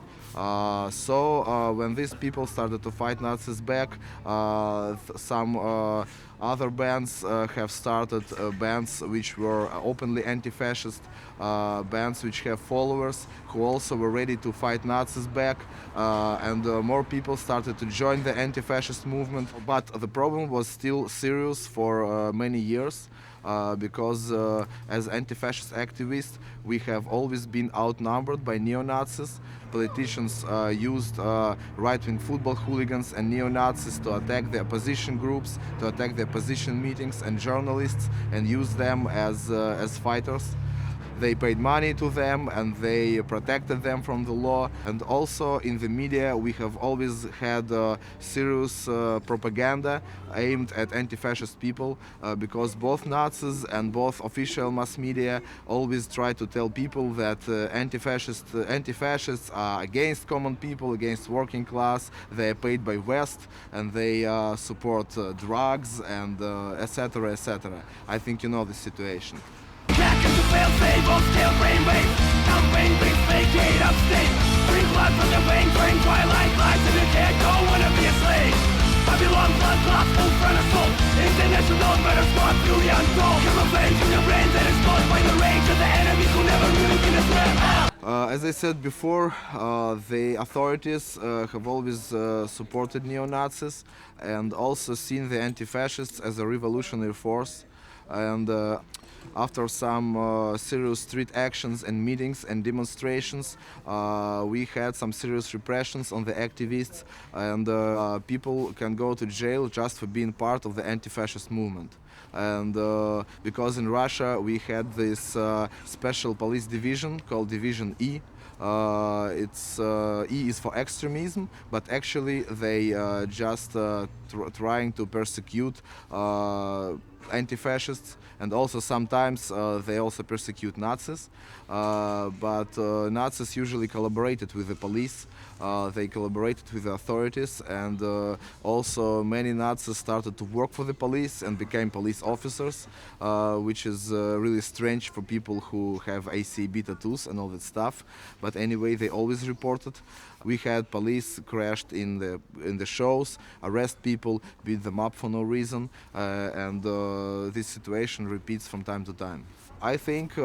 So when these people started to fight Nazis back, some other bands have started bands which were openly anti-fascist, bands which have followers who also were ready to fight Nazis back, and more people started to join the anti-fascist movement. But the problem was still serious for many years. Because as anti-fascist activists, we have always been outnumbered by neo-Nazis. Politicians used right-wing football hooligans and neo-Nazis to attack the opposition groups, to attack the opposition meetings and journalists, and use them as fighters. They paid money to them and they protected them from the law. And also in the media we have always had serious propaganda aimed at anti-fascist people, because both Nazis and both official mass media always try to tell people that anti-fascists are against common people, against working class. They are paid by West and they support drugs and etc. etc. I think you know the situation. Back into fail-safe, all still brainwave. Campaign brings vacate upstate. Bring blood from the vein, drain twilight lights, and you can't go wanna be a slave. Babylon blood clots, full front assault. International murder squad, fury untold. Your revenge in your brains and exposed by the rage of the enemies who never really been a threat. As I said before, the authorities have always supported neo-Nazis and also seen the anti-fascists as a revolutionary force. And after some serious street actions and meetings and demonstrations, we had some serious repressions on the activists, and people can go to jail just for being part of the anti-fascist movement. And because in Russia we had this special police division called Division E. E is for extremism, but actually they just trying to persecute anti-fascists, and also sometimes they also persecute Nazis. But Nazis usually collaborated with the police. They collaborated with the authorities, and also many Nazis started to work for the police and became police officers, which is really strange for people who have ACAB tattoos and all that stuff. But anyway, they always reported. We had police crashed in the shows, arrest people, beat them up for no reason, and this situation repeats from time to time. I think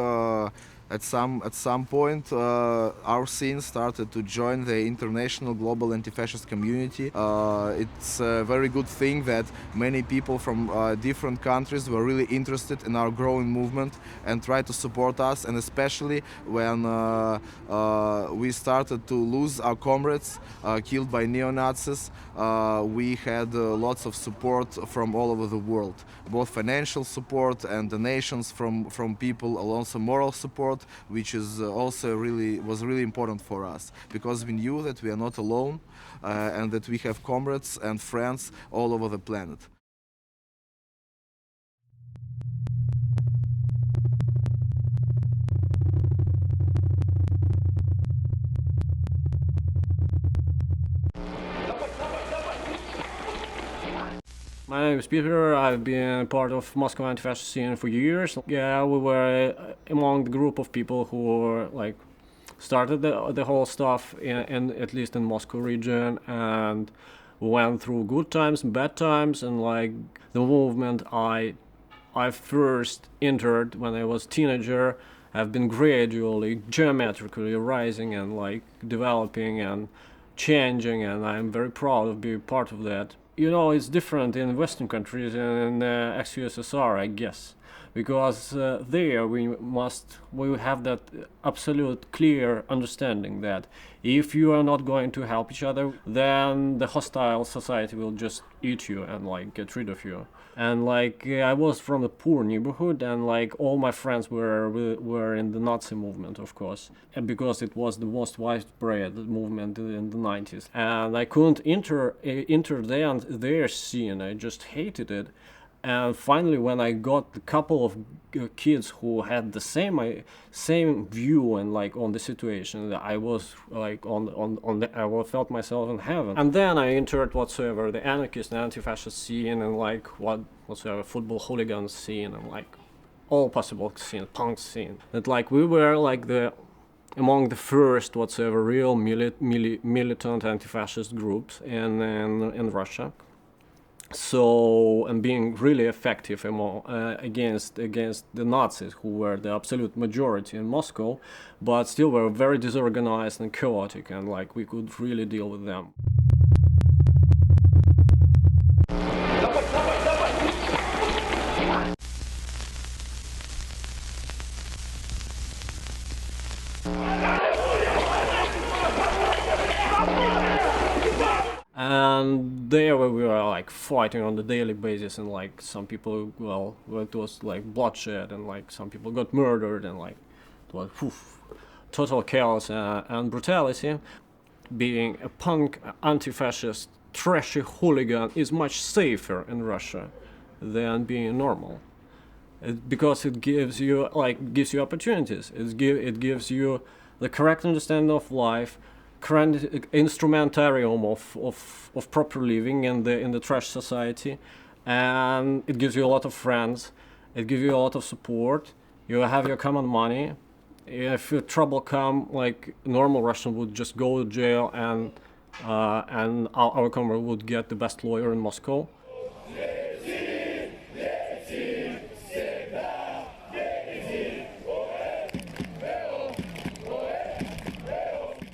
at some point our scene started to join the international global anti-fascist community. It's a very good thing that many people from different countries were really interested in our growing movement and tried to support us, and especially when we started to lose our comrades killed by neo-Nazis, we had lots of support from all over the world, both financial support and donations from people, and also moral support, which is also was really important for us, because we knew that we are not alone and that we have comrades and friends all over the planet. My name is Peter. I've been part of Moscow anti-fascist scene for years. Yeah, we were among the group of people who were, like, started the whole stuff in at least in Moscow region, and we went through good times and bad times, and like the movement I first entered when I was teenager have been gradually, geometrically rising and like developing and changing, and I'm very proud of being part of that. You know, it's different in Western countries and in ex-USSR, I guess, because there we have that absolute clear understanding that if you are not going to help each other, then the hostile society will just eat you and like get rid of you. And like I was from a poor neighborhood, and like all my friends were in the Nazi movement, of course, and because it was the most widespread movement in the 90s, and I couldn't enter their scene. I just hated it. And finally, when I got a couple of kids who had the same view and like on the situation, I was like I felt myself in heaven. And then I entered whatsoever the anarchist and anti-fascist scene, and like whatsoever football hooligans scene, and like all possible scene, punk scene. That like we were like among the first whatsoever real militant anti-fascist groups in Russia. So, and being really effective against the Nazis, who were the absolute majority in Moscow, but still were very disorganized and chaotic, and like we could really deal with them. And there we were like fighting on the daily basis, and like some people, well, it was like bloodshed, and like some people got murdered, and like it was total chaos and brutality. Being a punk, anti-fascist, trashy hooligan is much safer in Russia than being normal, because it gives you opportunities. It gives you the correct understanding of life, current instrumentarium of proper living in the trash society, and it gives you a lot of friends. It gives you a lot of support. You have your common money. If trouble come, like normal Russian would just go to jail, and our comrade would get the best lawyer in Moscow.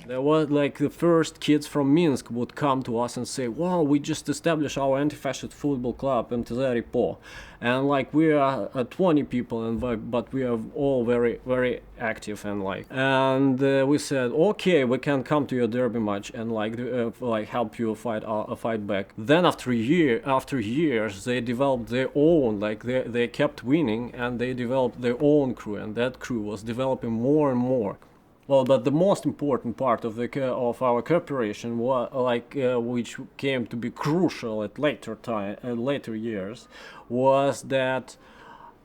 There was like the first kids from Minsk would come to us and say, "Wow, we just established our anti-fascist football club, MTZ Po, and like we are 20 people, but we are all very, very active, and we said, okay, we can come to your derby match and like help you fight back." Then after years, they developed their own, like they kept winning, and they developed their own crew, and that crew was developing more and more. Well, but the most important part of our cooperation which came to be crucial at later years, was that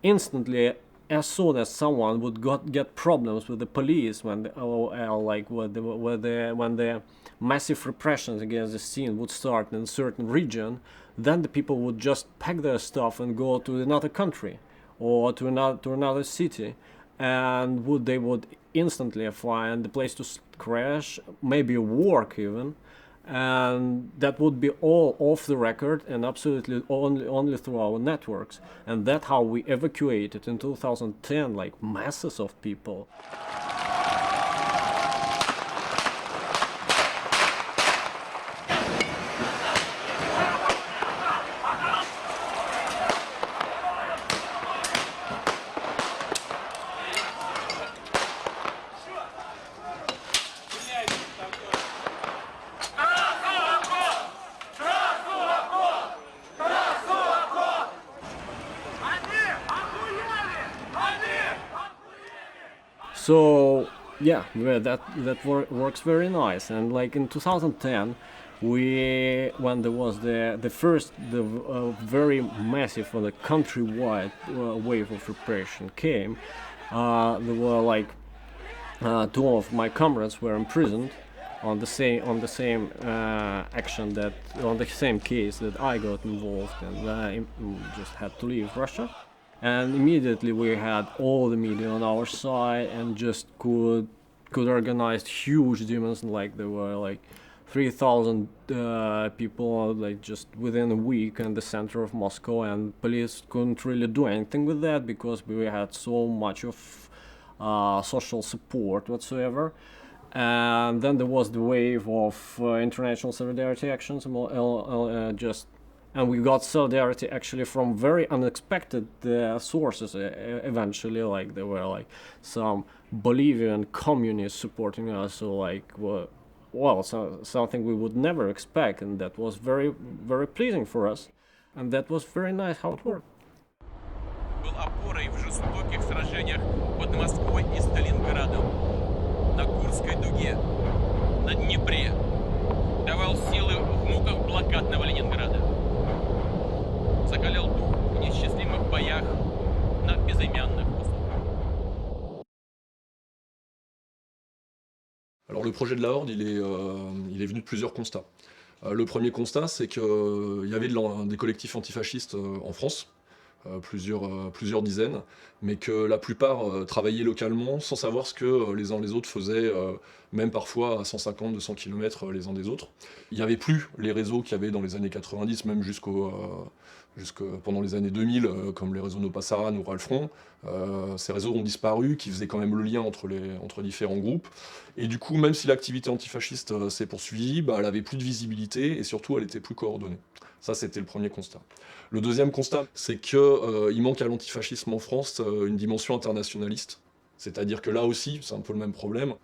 instantly, as soon as someone would get problems with the police when the massive repressions against the scene would start in a certain region, then the people would just pack their stuff and go to another country or to another city, and they would instantly find the place to crash, maybe work even, and that would be all off the record and absolutely only through our networks. And that's how we evacuated in 2010 like masses of people. So yeah, that works very nice. And like in 2010, when there was the first very massive the countrywide wave of repression came, there were like two of my comrades were imprisoned on the same action that on the same case that I got involved, and I just had to leave Russia. And immediately we had all the media on our side and just could organize huge demos, like there were like 3,000 people like just within a week in the center of Moscow, and police couldn't really do anything with that because we had so much of social support whatsoever. And then there was the wave of international solidarity actions, and we got solidarity actually from very unexpected sources eventually. Like there were like some Bolivian communists supporting us, so like something we would never expect, and that was very, very pleasing for us, and that was very nice how it worked. Был опорой в жестоких сражениях под Москвой и Сталинградом, на Курской дуге, на Днепре, давал силы в муках блокадного Ленинграда. Закалял дух в несчастливых боях на безымянных высотах. Alors le projet de la Horde, il est venu de plusieurs constats. Le premier constat, c'est qu'il y avait des collectifs antifascistes en France, plusieurs dizaines, mais que la plupart travaillaient localement sans savoir ce que les uns les autres faisaient, même parfois à 150-200 km les uns des autres. Il n'y avait plus les réseaux qu'il y avait dans les années 90, même pendant les années 2000, comme les réseaux Nopassaran ou Ralfront. Ces réseaux ont disparu, qui faisaient quand même le lien entre différents groupes. Et du coup, même si l'activité antifasciste s'est poursuivie, elle n'avait plus de visibilité et surtout, elle était plus coordonnée. Ça, c'était le premier constat. Le deuxième constat, c'est qu'il manque à l'antifascisme en France une dimension internationaliste. C'est-à-dire que là aussi, c'est un peu le même problème.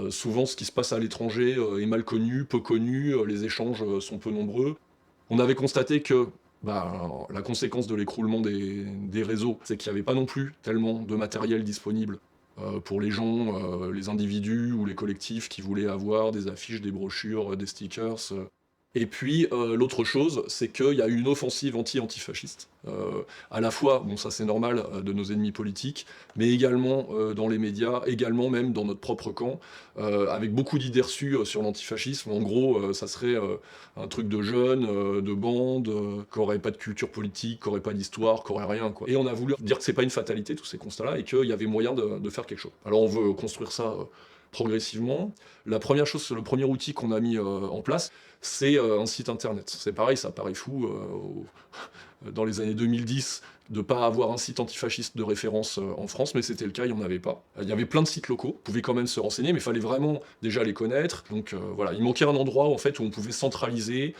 Souvent, ce qui se passe à l'étranger est mal connu, peu connu, les échanges sont peu nombreux. On avait constaté que la conséquence de l'écroulement des réseaux, c'est qu'il n'y avait pas non plus tellement de matériel disponible pour les gens, les individus ou les collectifs qui voulaient avoir des affiches, des brochures, des stickers. Et puis, l'autre chose, c'est qu'il y a eu une offensive anti-antifasciste, à la fois, bon ça c'est normal, de nos ennemis politiques, mais également dans les médias, également même dans notre propre camp, avec beaucoup d'idées reçues sur l'antifascisme. En gros, ça serait un truc de jeunes, de bandes, qui n'auraient pas de culture politique, qui n'auraient pas d'histoire, qui n'auraient rien, quoi. Et on a voulu dire que c'est pas une fatalité, tous ces constats-là, et qu'il y avait moyen de faire quelque chose. Alors on veut construire ça progressivement. La première chose, le premier outil qu'on a mis en place, c'est un site internet. C'est pareil, ça paraît fou dans les années 2010 de ne pas avoir un site antifasciste de référence en France, mais c'était le cas, il n'y en avait pas. Il y avait plein de sites locaux, on pouvait quand même se renseigner, mais il fallait vraiment déjà les connaître. Donc voilà, il manquait un endroit en fait, où on pouvait centraliser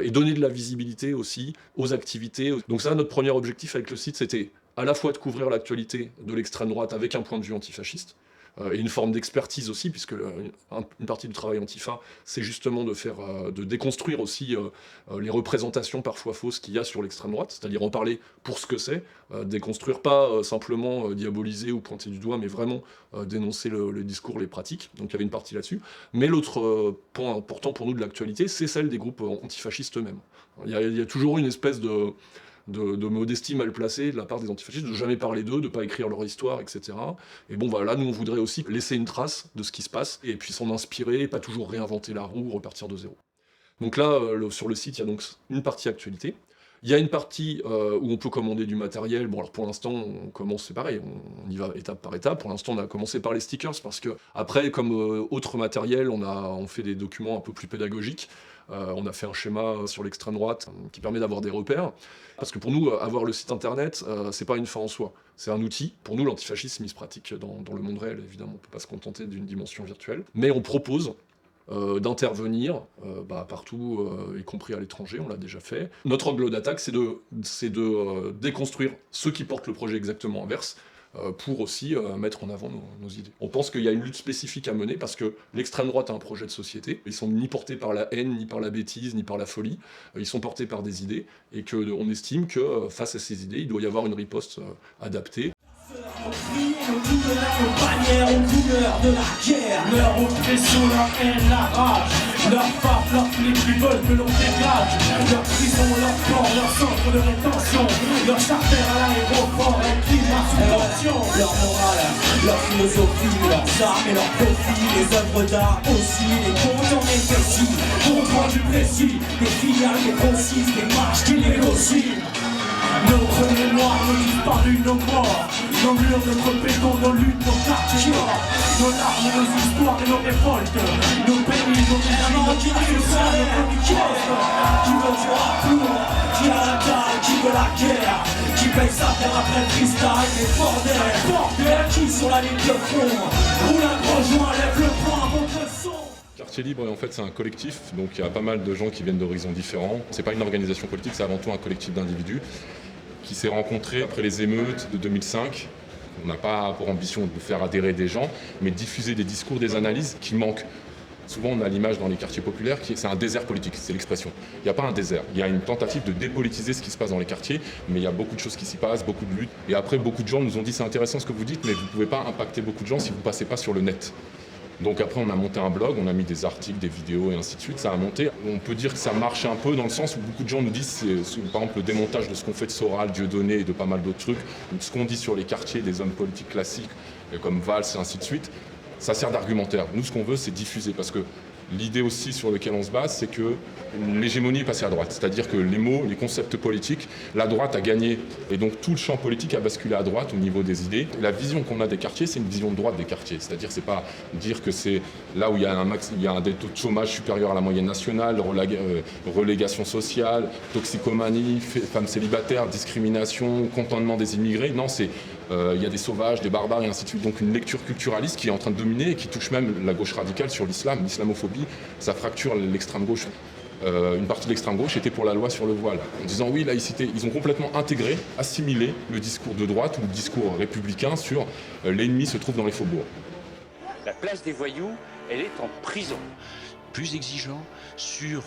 et donner de la visibilité aussi aux activités. Donc ça, notre premier objectif avec le site, c'était à la fois de couvrir l'actualité de l'extrême droite avec un point de vue antifasciste, et une forme d'expertise aussi, puisque une partie du travail Antifa, c'est justement de déconstruire aussi les représentations parfois fausses qu'il y a sur l'extrême droite, c'est-à-dire en parler pour ce que c'est, déconstruire, pas simplement diaboliser ou pointer du doigt, mais vraiment dénoncer le discours, les pratiques. Donc il y avait une partie là-dessus. Mais l'autre point important pour nous de l'actualité, c'est celle des groupes antifascistes eux-mêmes. Il y a toujours une espèce de modestie mal placée de la part des antifascistes, de jamais parler d'eux, de pas écrire leur histoire, etc. Et bon, voilà, nous on voudrait aussi laisser une trace de ce qui se passe, et puis s'en inspirer, et pas toujours réinventer la roue, repartir de zéro. Donc là, sur le site, il y a donc une partie actualité. Il y a une partie où on peut commander du matériel. Bon, alors pour l'instant, on commence, c'est pareil, on y va étape par étape. Pour l'instant, on a commencé par les stickers parce que, après, comme autre matériel, on fait des documents un peu plus pédagogiques. On a fait un schéma sur l'extrême droite qui permet d'avoir des repères. Parce que pour nous, avoir le site internet, c'est pas une fin en soi. C'est un outil. Pour nous, l'antifascisme, il se pratique dans le monde réel, évidemment. On peut pas se contenter d'une dimension virtuelle. Mais on propose d'intervenir partout, y compris à l'étranger, on l'a déjà fait. Notre angle d'attaque, c'est de déconstruire ceux qui portent le projet exactement inverse, pour aussi mettre en avant nos idées. On pense qu'il y a une lutte spécifique à mener parce que l'extrême droite a un projet de société. Ils sont ni portés par la haine, ni par la bêtise, ni par la folie. Ils sont portés par des idées et qu'on estime que face à ces idées, il doit y avoir une riposte adaptée. Nos douleurs, nos bannières aux couleurs de la guerre. Leur oppression, leur haine, la rage. Leur frappe, leurs flics qui veulent que l'on dégage. Leur prison, leur port, leur centre de rétention. Leur charter à l'aéroport, un climat sous tension. Leur morale, leur philosophie, leurs armes et leurs profits. Les œuvres d'art aussi, les comptes en effet, compte rendu précis. Des filiales, des grossistes, des marches qui négocient. Notre mémoire, nos disparus, nos morts. Nos murs, notre béton, nos luttes, nos quartiers. Nos larmes, nos histoires et nos révoltes. Nos pays, nos vies, qui nous servent, nos kiosques. Qui veut du rapport, qui a la dalle, qui veut la guerre. Qui paye sa terre après le freestyle, les bordel. Qui sur la ligne de front, roule un gros joint, lève le poing, montre le son. Quartier Libre, en fait, c'est un collectif, donc il y a pas mal de gens qui viennent d'horizons différents. C'est pas une organisation politique, c'est avant tout un collectif d'individus qui s'est rencontré après les émeutes de 2005. On n'a pas pour ambition de faire adhérer des gens, mais de diffuser des discours, des analyses qui manquent. Souvent, on a l'image dans les quartiers populaires, c'est un désert politique, c'est l'expression. Il n'y a pas un désert, il y a une tentative de dépolitiser ce qui se passe dans les quartiers, mais il y a beaucoup de choses qui s'y passent, beaucoup de luttes. Et après, beaucoup de gens nous ont dit, c'est intéressant ce que vous dites, mais vous ne pouvez pas impacter beaucoup de gens si vous ne passez pas sur le net. Donc après, on a monté un blog, on a mis des articles, des vidéos et ainsi de suite. Ça a monté. On peut dire que ça marche un peu dans le sens où beaucoup de gens nous disent, par exemple, le démontage de ce qu'on fait de Soral, Dieudonné et de pas mal d'autres trucs, ou de ce qu'on dit sur les quartiers des hommes politiques classiques, comme Valls et ainsi de suite, ça sert d'argumentaire. Nous, ce qu'on veut, c'est diffuser, parce que l'idée aussi sur laquelle on se base, c'est que l'hégémonie est passée à droite. C'est-à-dire que les mots, les concepts politiques, la droite a gagné. Et donc tout le champ politique a basculé à droite au niveau des idées. La vision qu'on a des quartiers, c'est une vision de droite des quartiers. C'est-à-dire c'est pas dire que c'est là où il y a des taux de chômage supérieurs à la moyenne nationale, relégation sociale, toxicomanie, femmes célibataires, discrimination, contentement des immigrés. Non, c'est il y a des sauvages, des barbares et ainsi de suite. Donc une lecture culturaliste qui est en train de dominer et qui touche même la gauche radicale sur l'islam. L'islamophobie, ça fracture l'extrême gauche. Une partie de l'extrême gauche était pour la loi sur le voile, en disant oui, laïcité. Ils ont complètement intégré, assimilé le discours de droite ou le discours républicain sur l'ennemi se trouve dans les faubourgs. La place des voyous, elle est en prison. Plus exigeant sur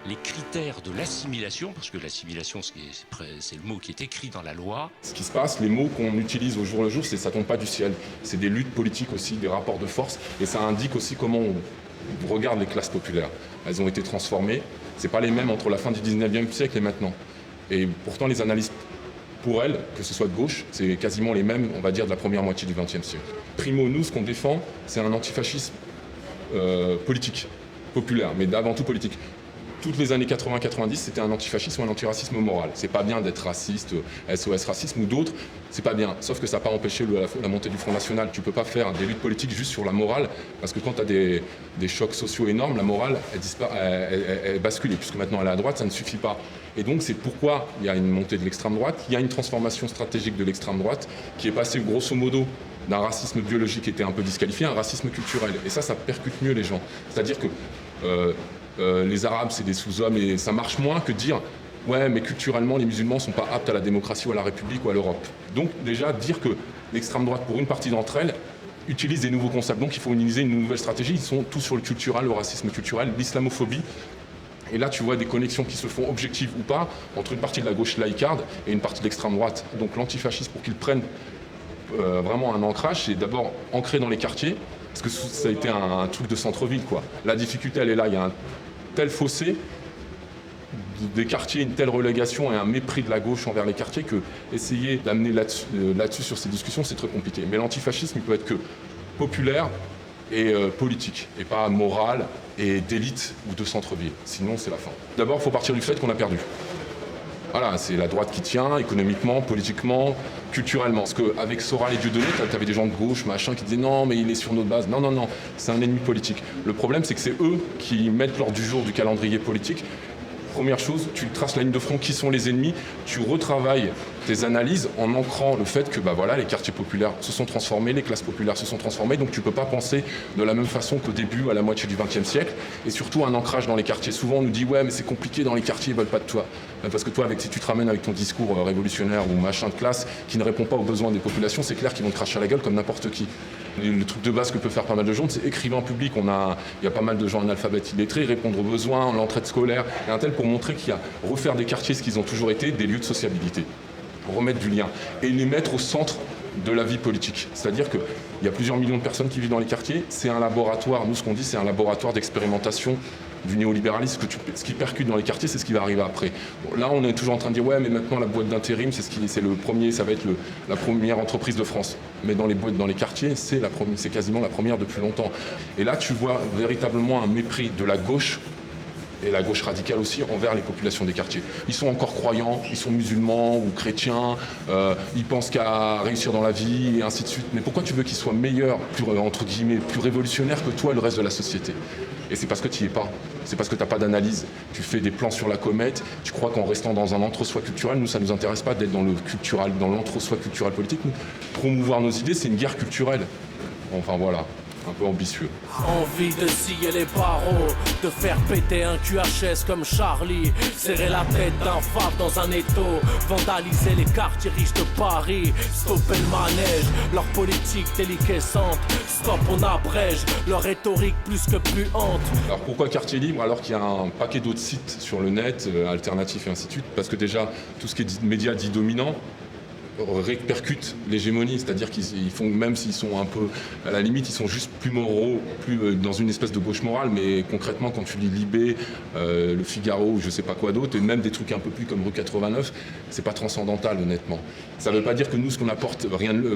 les critères de l'assimilation, parce que l'assimilation, c'est le mot qui est écrit dans la loi. Ce qui se passe, les mots qu'on utilise au jour le jour, ça tombe pas du ciel. C'est des luttes politiques aussi, des rapports de force, et ça indique aussi comment on regarde les classes populaires. Elles ont été transformées. C'est pas les mêmes entre la fin du 19e siècle et maintenant. Et pourtant, les analyses pour elles, que ce soit de gauche, c'est quasiment les mêmes, on va dire, de la première moitié du 20e siècle. Primo, nous, ce qu'on défend, c'est un antifascisme politique. Populaire, mais avant tout politique. Toutes les années 80-90, c'était un antifascisme ou un antiracisme moral. C'est pas bien d'être raciste, SOS racisme ou d'autres, c'est pas bien. Sauf que ça n'a pas empêché la montée du Front National. Tu peux pas faire des luttes politiques juste sur la morale, parce que quand tu as des chocs sociaux énormes, la morale, elle bascule. Et puisque maintenant elle est à droite, ça ne suffit pas. Et donc c'est pourquoi il y a une montée de l'extrême droite, il y a une transformation stratégique de l'extrême droite, qui est passée grosso modo d'un racisme biologique qui était un peu disqualifié à un racisme culturel. Et ça percute mieux les gens. C'est-à-dire que les Arabes, c'est des sous-hommes, et ça marche moins que de dire « ouais, mais culturellement, les musulmans ne sont pas aptes à la démocratie ou à la République ou à l'Europe ». Donc déjà, dire que l'extrême droite, pour une partie d'entre elles, utilise des nouveaux concepts. Donc il faut utiliser une nouvelle stratégie. Ils sont tous sur le culturel, le racisme culturel, l'islamophobie. Et là, tu vois des connexions qui se font objectives ou pas entre une partie de la gauche laïcarde et une partie de l'extrême droite. Donc l'antifascisme, pour qu'il prenne vraiment un ancrage, c'est d'abord ancré dans les quartiers, parce que ça a été un truc de centre-ville, quoi. La difficulté, elle est là. Il y a un tel fossé des quartiers, une telle relégation et un mépris de la gauche envers les quartiers que essayer d'amener là-dessus sur ces discussions, c'est très compliqué. Mais l'antifascisme, il peut être que populaire et politique, et pas moral et d'élite ou de centre-ville. Sinon, c'est la fin. D'abord, il faut partir du fait qu'on a perdu. Voilà, c'est la droite qui tient, économiquement, politiquement, culturellement. Parce qu'avec Soral et Dieudonné, tu avais des gens de gauche, machin, qui disaient non, mais il est sur notre base. Non, c'est un ennemi politique. Le problème, c'est que c'est eux qui mettent l'ordre du jour du calendrier politique. Première chose, tu traces la ligne de front, qui sont les ennemis, tu retravailles tes analyses en ancrant le fait que les quartiers populaires se sont transformés, les classes populaires se sont transformées, donc tu ne peux pas penser de la même façon qu'au début, à la moitié du XXe siècle, et surtout un ancrage dans les quartiers. Souvent on nous dit ouais mais c'est compliqué dans les quartiers, ils ne veulent pas de toi. Parce que toi, si tu te ramènes avec ton discours révolutionnaire ou machin de classe qui ne répond pas aux besoins des populations, c'est clair qu'ils vont te cracher à la gueule comme n'importe qui. Le truc de base que peut faire pas mal de gens, c'est écrire en public. Il y a pas mal de gens analphabètes illettrés, répondre aux besoins, l'entraide scolaire, et un tel pour montrer qu'il y a refaire des quartiers ce qu'ils ont toujours été, des lieux de sociabilité, remettre du lien et les mettre au centre de la vie politique. C'est-à-dire qu'il y a plusieurs millions de personnes qui vivent dans les quartiers, c'est un laboratoire, nous ce qu'on dit c'est un laboratoire d'expérimentation du néolibéralisme, ce qui percute dans les quartiers, c'est ce qui va arriver après. Bon, là, on est toujours en train de dire ouais, mais maintenant la boîte d'intérim, c'est le premier, ça va être la première entreprise de France. Mais dans les boîtes, dans les quartiers, c'est quasiment la première depuis longtemps. Et là, tu vois véritablement un mépris de la gauche et la gauche radicale aussi envers les populations des quartiers. Ils sont encore croyants, ils sont musulmans ou chrétiens, ils pensent qu'à réussir dans la vie et ainsi de suite. Mais pourquoi tu veux qu'ils soient meilleurs, entre guillemets, plus révolutionnaires que toi et le reste de la société ? Et c'est parce que tu n'y es pas. C'est parce que tu n'as pas d'analyse. Tu fais des plans sur la comète. Tu crois qu'en restant dans un entre-soi culturel, nous, ça ne nous intéresse pas d'être dans l'entre-soi culturel politique. Nous, promouvoir nos idées, c'est une guerre culturelle. Enfin voilà, un peu ambitieux. Envie de scier les barreaux, de faire péter un QHS comme Charlie, serrer la tête d'un fab dans un étau, vandaliser les quartiers riches de Paris, stopper le manège, leur politique déliquescente, stop on abrège, leur rhétorique plus que puante. Alors pourquoi quartier libre alors qu'il y a un paquet d'autres sites sur le net, alternatifs et ainsi de suite ? Parce que déjà, tout ce qui est médias dits dominants, répercutent l'hégémonie, c'est-à-dire qu'ils font, même s'ils sont un peu, à la limite, ils sont juste plus moraux, plus dans une espèce de gauche morale, mais concrètement, quand tu lis Libé, Le Figaro ou je sais pas quoi d'autre, et même des trucs un peu plus comme Rue 89, c'est pas transcendantal, honnêtement. Ça veut pas dire que nous, ce qu'on apporte,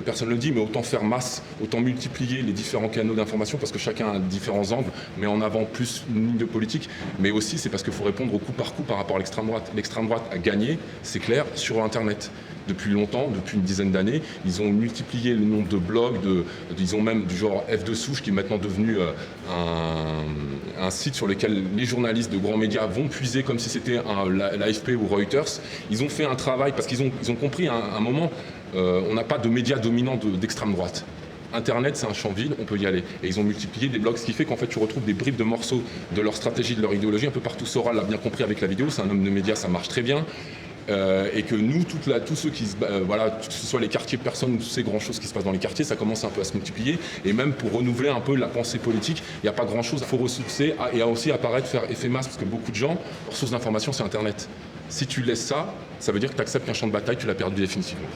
personne ne le dit, mais autant faire masse, autant multiplier les différents canaux d'information, parce que chacun a différents angles, mais en avant plus une ligne de politique, mais aussi c'est parce qu'il faut répondre au coup par coup par rapport à l'extrême droite. L'extrême droite a gagné, c'est clair, sur Internet. Depuis longtemps, depuis une dizaine d'années, ils ont multiplié le nombre de blogs, ils ont même du genre F de souche qui est maintenant devenu un site sur lequel les journalistes de grands médias vont puiser comme si c'était l'AFP ou Reuters. Ils ont fait un travail parce qu'ils ont compris à un moment, on n'a pas de médias dominants d'extrême droite. Internet, c'est un champ vide, on peut y aller. Et ils ont multiplié des blogs, ce qui fait qu'en fait, tu retrouves des bribes de morceaux de leur stratégie, de leur idéologie, un peu partout. Soral l'a bien compris avec la vidéo, c'est un homme de médias, ça marche très bien. Et que nous, tous ceux qui que ce soit les quartiers, personne ne sait grand chose qui se passe dans les quartiers, ça commence un peu à se multiplier. Et même pour renouveler un peu la pensée politique, il n'y a pas grand chose. Il faut ressourcer et aussi apparaître, faire effet masse, parce que beaucoup de gens, leur source d'information, c'est Internet. Si tu laisses ça, ça veut dire que tu acceptes qu'un champ de bataille, tu l'as perdu définitivement.